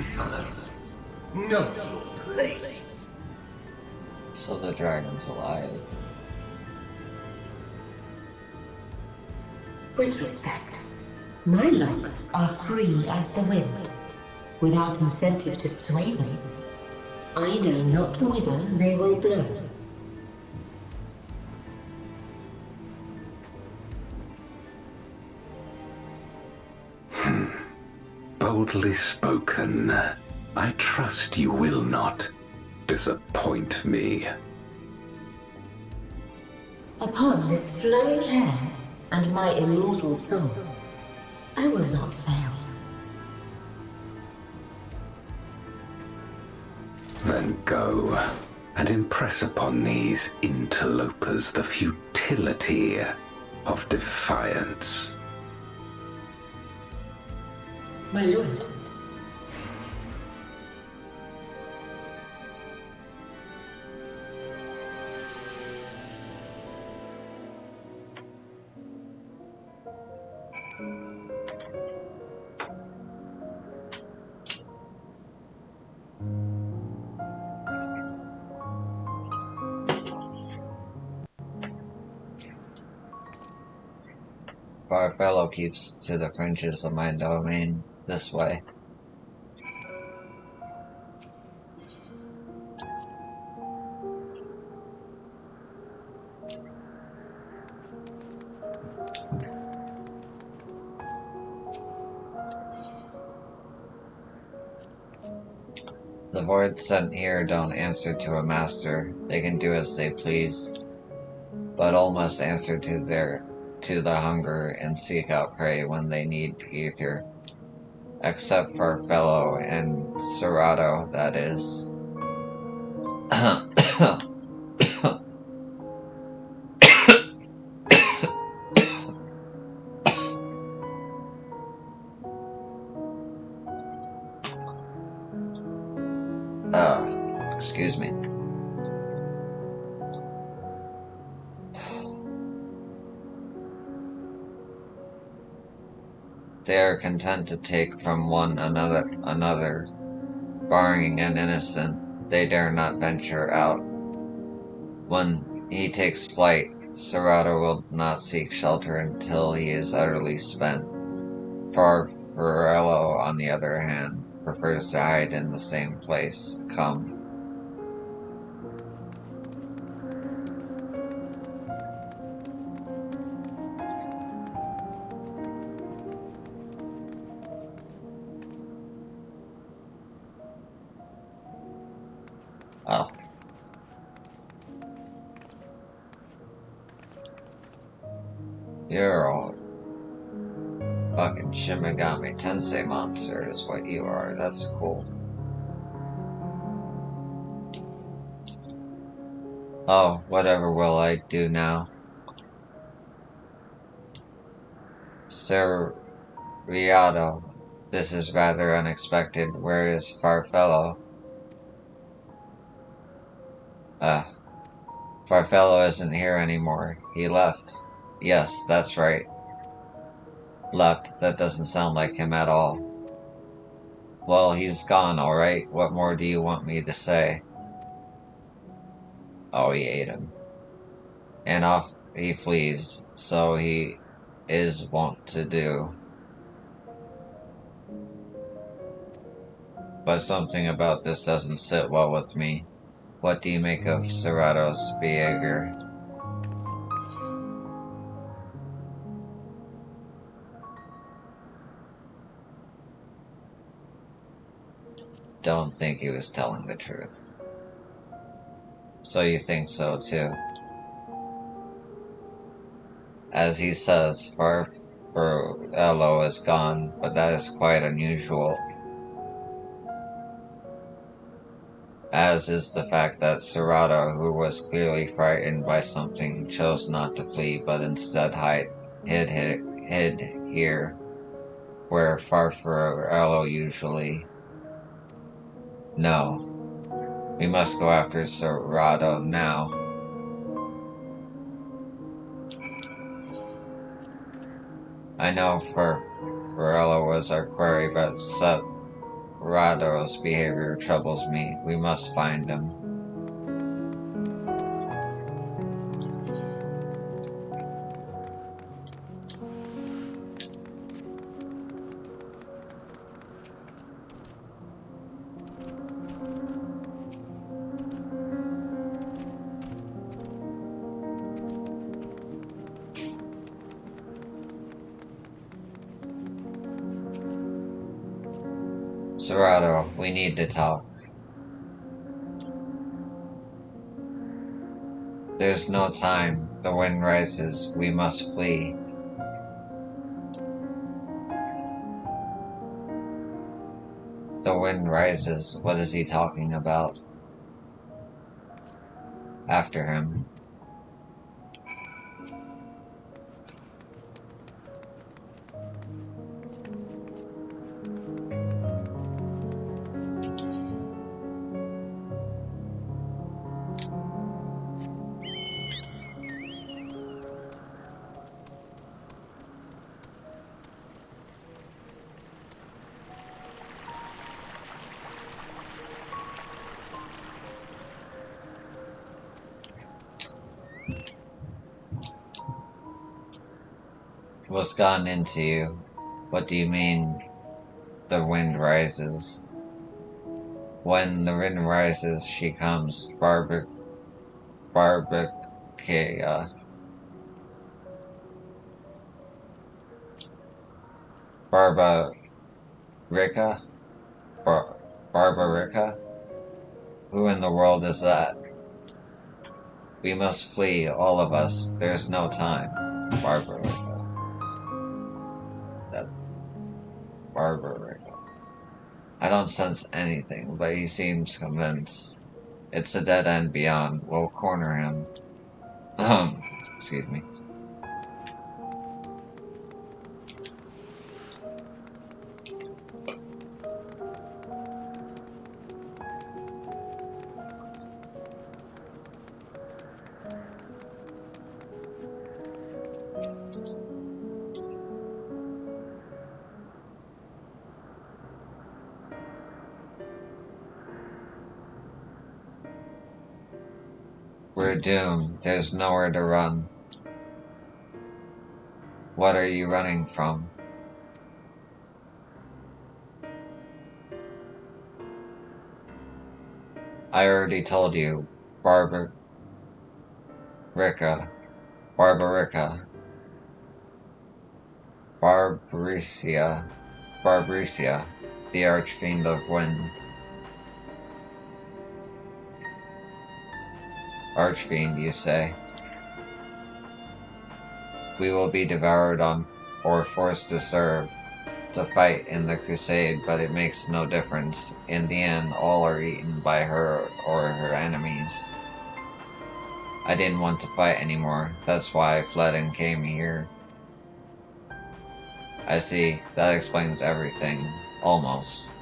insolence. Know your place. So the dragon's alive. With respect, my locks are free as the wind, without incentive to sway them. I know not whither they will blow. Boldly spoken. I trust you will not disappoint me. Upon this flowing hair and my immortal soul, I will not fail. Then go and impress upon these interlopers the futility of defiance. My lord. Our fellow keeps to the fringes of my domain this way. The void sent here don't answer to a master. They can do as they please, but all must answer to the hunger and seek out prey when they need ether. Except for our fellow and Serato, that is. Excuse me. They are content to take from one another, barring an innocent. They dare not venture out. When he takes flight, Serato will not seek shelter until he is utterly spent. Farfarello, on the other hand, prefers to hide in the same place. Come. Oh. You're all fucking Shimigami Tensei monster is what you are. That's cool. Oh, whatever will I do now? Seriato, this is rather unexpected. Where is Farfello? Farfello isn't here anymore. He left. Yes, that's right. Left. That doesn't sound like him at all. Well, he's gone, alright. What more do you want me to say? Oh, he ate him. And off he flees, so he is wont to do. But something about this doesn't sit well with me. What do you make of Serato's behavior? Don't think he was telling the truth. So you think so too? As he says, Farfarello is gone, but that is quite unusual. As is the fact that Serato, who was clearly frightened by something, chose not to flee, but instead hid here, where Farfarello usually. No. We must go after Serato now. I know Farfarello was our quarry, but Rado's behavior troubles me. We must find him. Serrato, we need to talk. There's no time. The wind rises. We must flee. The wind rises. What is he talking about? After him. What's gotten into you? What do you mean, the wind rises? When the wind rises, she comes. Barbica. Barbarica? Barbarica? Who in the world is that? We must flee, all of us. There's no time. Barbarica. That Barbarica. I don't sense anything, but he seems convinced. It's a dead end beyond. We'll corner him. Excuse me. We're doomed. There's nowhere to run. What are you running from? I already told you. Barbarica. Barbarica. Barbricia. The Archfiend of Wind. Archfiend, you say? We will be devoured on or forced to serve, to fight in the crusade, but it makes no difference. In the end, all are eaten by her or her enemies. I didn't want to fight anymore. That's why I fled and came here. I see. That explains everything. Almost.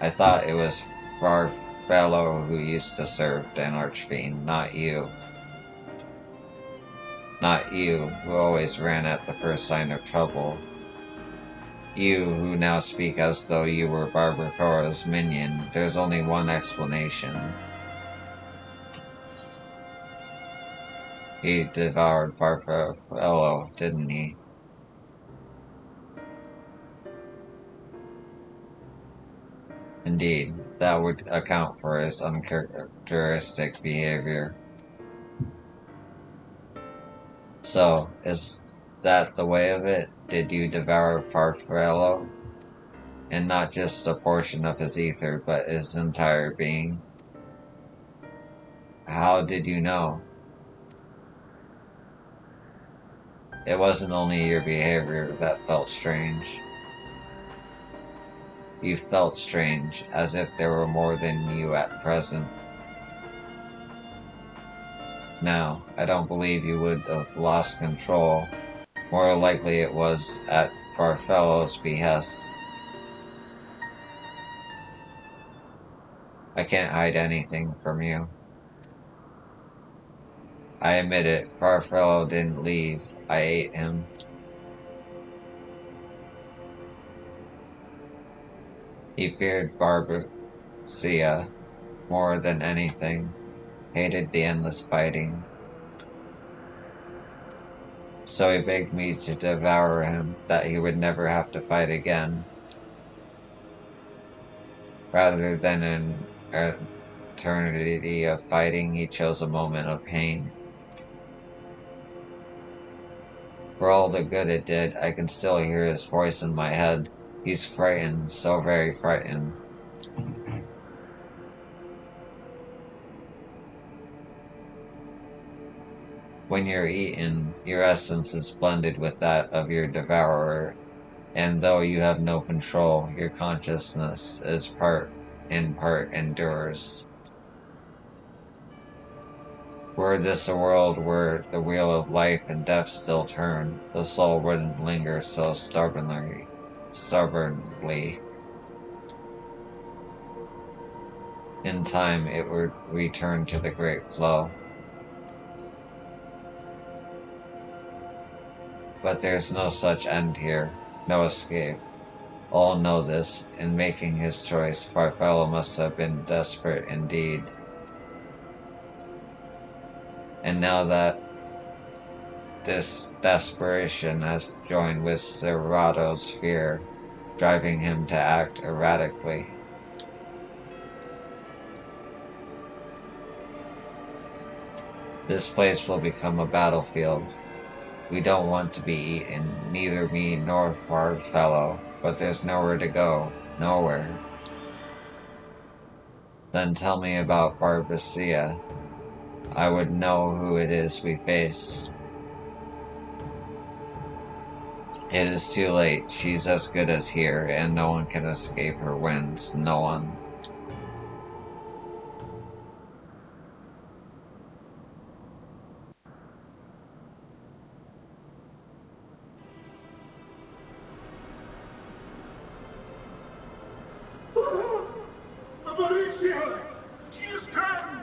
I thought it was Farfellow who used to serve an Archfiend, not you. Not you, who always ran at the first sign of trouble. You, who now speak as though you were Barbaricora's minion. There's only one explanation. He devoured Farfellow, didn't he? Indeed, that would account for his uncharacteristic behavior. So, is that the way of it? Did you devour Farfellow? And not just a portion of his ether, but his entire being? How did you know? It wasn't only your behavior that felt strange. You felt strange, as if there were more than you at present. Now, I don't believe you would have lost control. More likely it was at Farfellow's behest. I can't hide anything from you. I admit it, Farfellow didn't leave. I ate him. He feared Barbacia more than anything, hated the endless fighting. So he begged me to devour him, that he would never have to fight again. Rather than an eternity of fighting, he chose a moment of pain. For all the good it did, I can still hear his voice in my head. He's frightened, so very frightened. When you're eaten, your essence is blended with that of your devourer, and though you have no control, your consciousness is part endures. Were this a world where the wheel of life and death still turned, the soul wouldn't linger so stubbornly. In time, it would return to the great flow. But there's no such end here, no escape. All know this. In making his choice, Farfellow must have been desperate indeed. And now that this desperation has joined with Serrato's fear, driving him to act erratically. This place will become a battlefield. We don't want to be eaten, neither me nor Farfellow, but there's nowhere to go. Nowhere. Then tell me about Barbacia. I would know who it is we face. It is too late. She's as good as here, and no one can escape her winds. No one. Aparicio! She has come!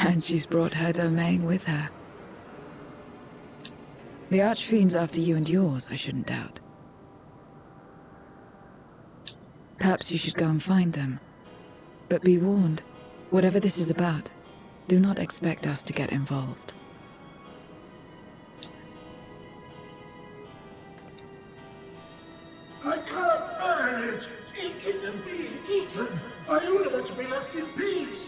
And she's brought her domain with her. The Archfiend's after you and yours, I shouldn't doubt. Perhaps you should go and find them. But be warned, whatever this is about, do not expect us to get involved. I can't bear it! Eating and being eaten! I only want to be left in peace!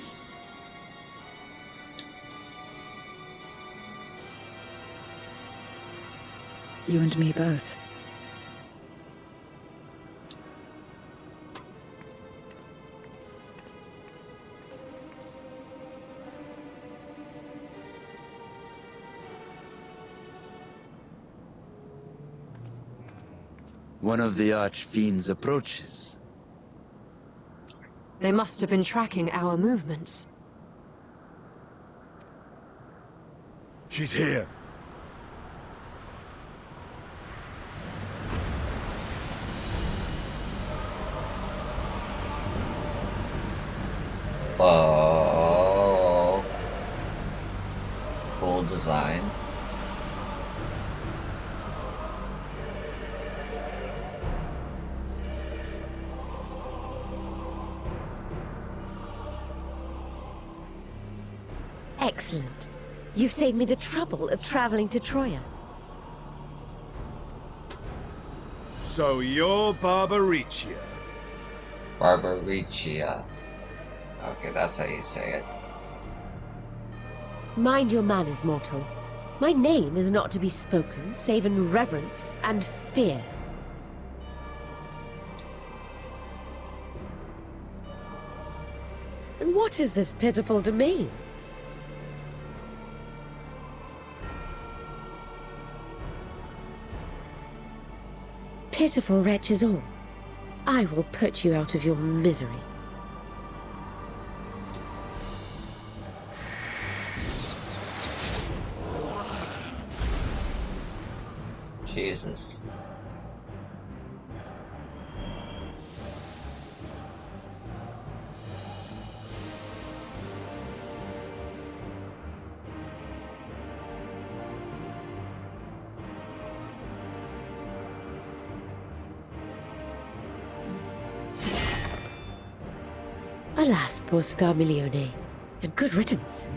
You and me both. One of the Archfiends approaches. They must have been tracking our movements. She's here. Whoa. Cool design. Excellent. You've saved me the trouble of traveling to Troya. So you're Barbaricia. Barbaricia. Okay, that's how you say it. Mind your manners, mortal. My name is not to be spoken, save in reverence and fear. And what is this pitiful domain? Pitiful wretches all. I will put you out of your misery. Jesus. Alas, poor Scarmiglione, and good riddance.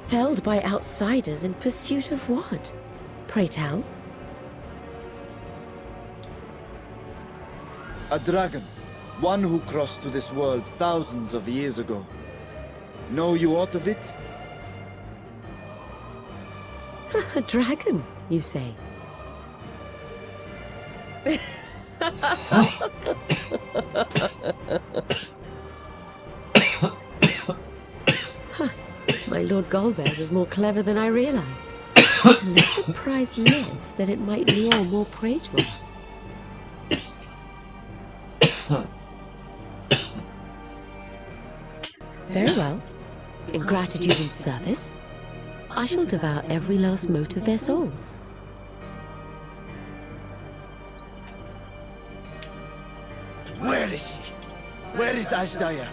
Felled by outsiders in pursuit of what? Pray tell. A dragon. One who crossed to this world thousands of years ago. Know you aught of it? A dragon, you say? My Lord Golbez is more clever than I realized. To let the prize live, that it might lure more prey to us. Very well. In gratitude and service, I shall devour every last mote of their souls. Where is she? Where is Ashdaya?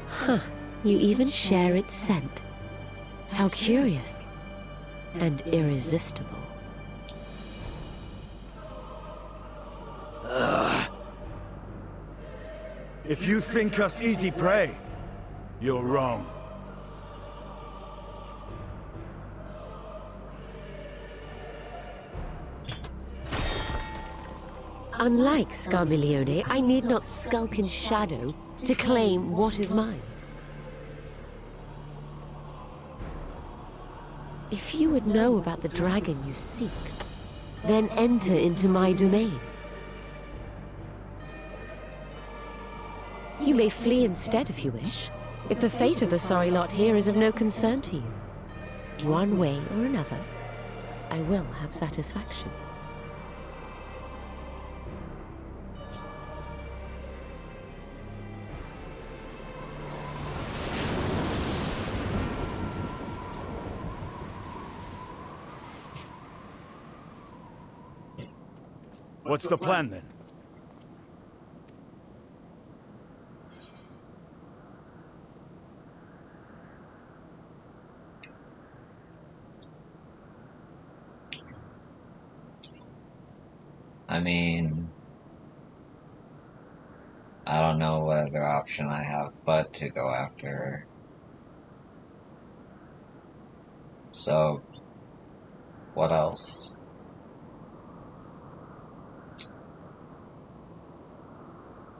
Huh. You even share its scent. How curious. And irresistible. If you think us easy prey, you're wrong. Unlike Scarmiglione, I need not skulk in shadow to claim what is mine. If you would know about the dragon you seek, then enter into my domain. You may flee instead if you wish, if the fate of the sorry lot here is of no concern to you. One way or another, I will have satisfaction. What's the plan then? I mean, I don't know what other option I have but to go after her. So, what else?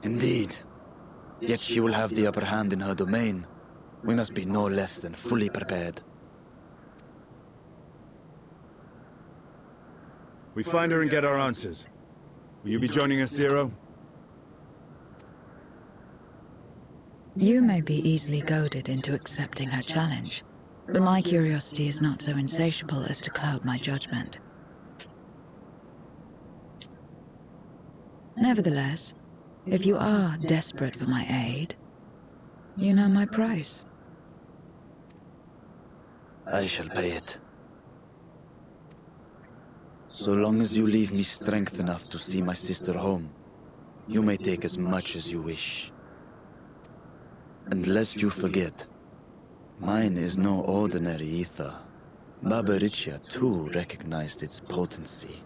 Indeed. Yet she will have the upper hand in her domain. We must be no less than fully prepared. We find her and get our answers. Will you be joining us, Zero? You may be easily goaded into accepting her challenge, but my curiosity is not so insatiable as to cloud my judgment. Nevertheless, if you are desperate for my aid, you know my price. I shall pay it. So long as you leave me strength enough to see my sister home, you may take as much as you wish. And lest you forget, mine is no ordinary ether. Barbaricia too recognized its potency.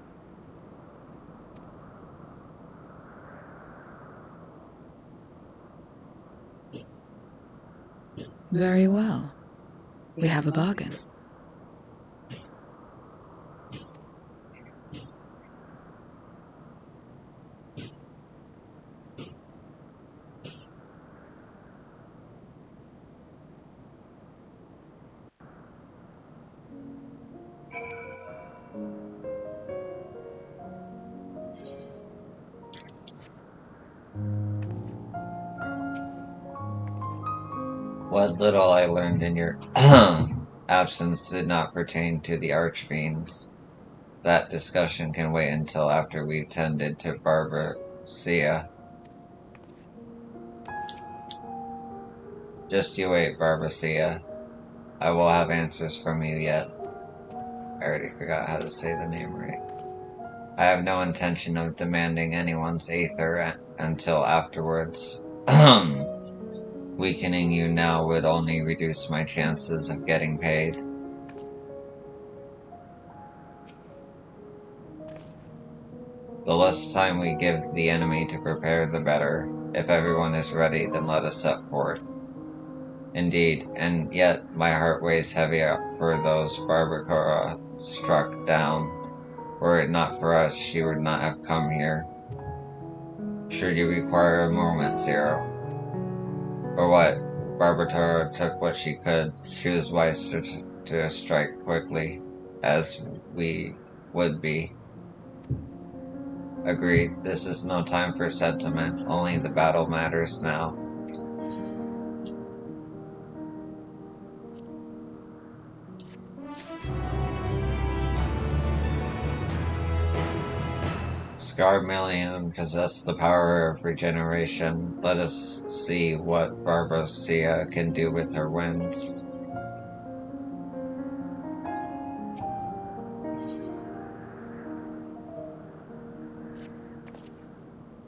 Very well. We have a bargain. What little I learned in your absence did not pertain to the Archfiends. That discussion can wait until after we've tended to Barbacia. Just you wait, Barbacia. I will have answers from you yet. I already forgot how to say the name right. I have no intention of demanding anyone's aether until afterwards. Weakening you now would only reduce my chances of getting paid. The less time we give the enemy to prepare, the better. If everyone is ready, then let us set forth. Indeed, and yet my heart weighs heavy for those Barbara struck down. Were it not for us, she would not have come here. Should you require a moment, Zero? Or what? Barbara took what she could. She was wise to strike quickly, as we would be. Agreed. This is no time for sentiment. Only the battle matters now. Scarmillion possessed the power of regeneration. Let us see what Barbacia can do with her winds.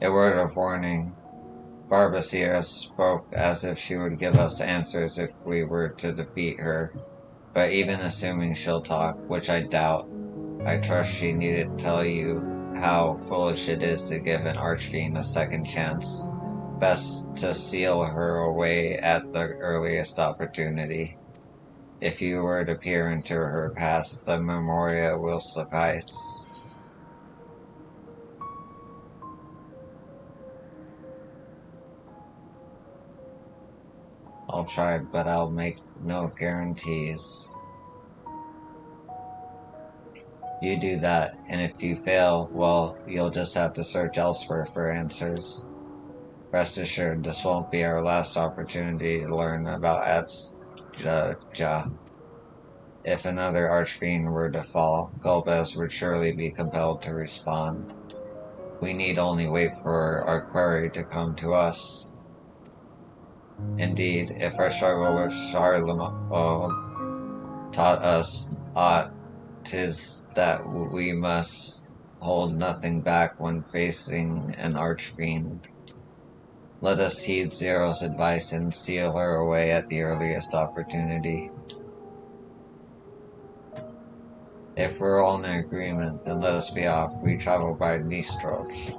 A word of warning. Barbacia spoke as if she would give us answers if we were to defeat her. But even assuming she'll talk, which I doubt, I trust she needn't tell you how foolish it is to give an archfiend a second chance. Best to seal her away at the earliest opportunity. If you were to peer into her past, the memoria will suffice. I'll try, but I'll make no guarantees. You do that, and if you fail, well, you'll just have to search elsewhere for answers. Rest assured, this won't be our last opportunity to learn about Adja. If another archfiend were to fall, Golbez would surely be compelled to respond. We need only wait for our quarry to come to us. Indeed, if our struggle with Charlemagne taught us aught, 'tis that we must hold nothing back when facing an archfiend. Let us heed Zero's advice and seal her away at the earliest opportunity. If we're all in agreement, then let us be off. We travel by Nistroch.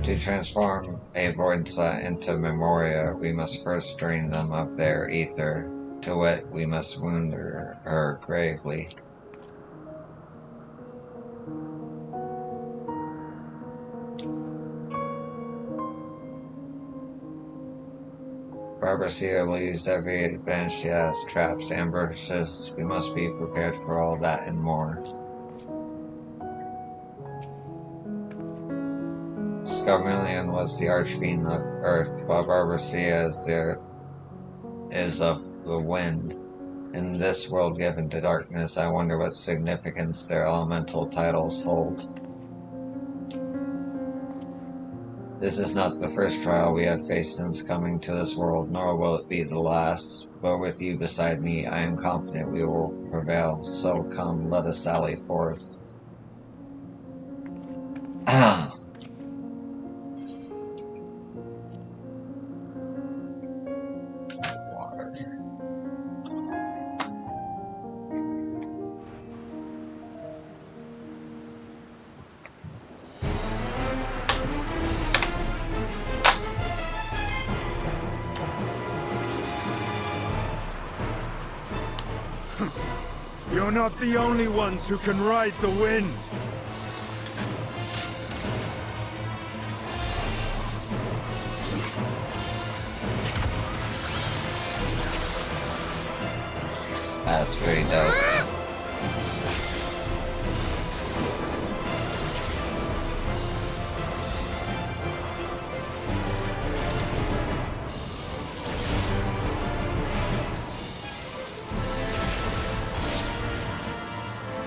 To transform a Voidsa into Memoria, we must first drain them of their ether. To wit, we must wound her gravely. Barbacia will use every advantage she has, traps, ambushes. We must be prepared for all that and more. Scarmillion was the archfiend of Earth, while Barbacia is of the wind. In this world given to darkness, I wonder what significance their elemental titles hold. This is not the first trial we have faced since coming to this world, nor will it be the last. But with you beside me, I am confident we will prevail. So come, let us sally forth. You're not the only ones who can ride the wind. That's pretty dope.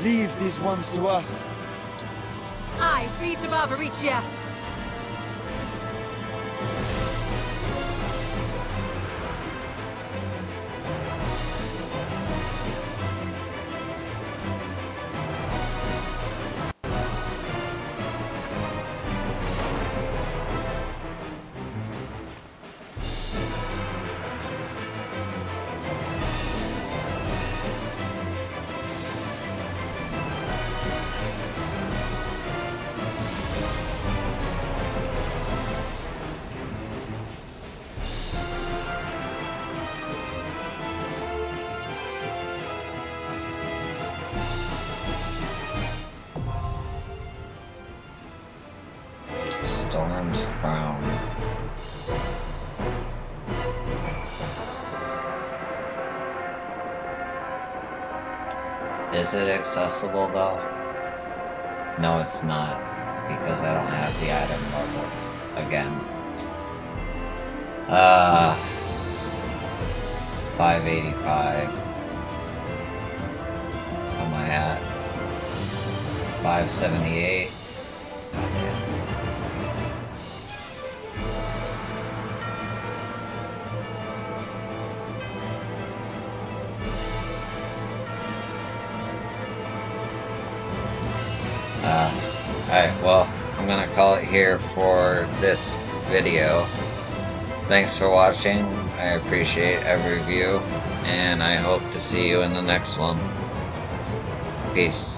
Leave these ones to us. I see to Barbaricia. Kingdom's Crown. Is it accessible though? No, it's not, because I don't have the item level again. 585. Am I at 578? Alright, well, I'm gonna call it here for this video. Thanks for watching. I appreciate every view, and I hope to see you in the next one. Peace.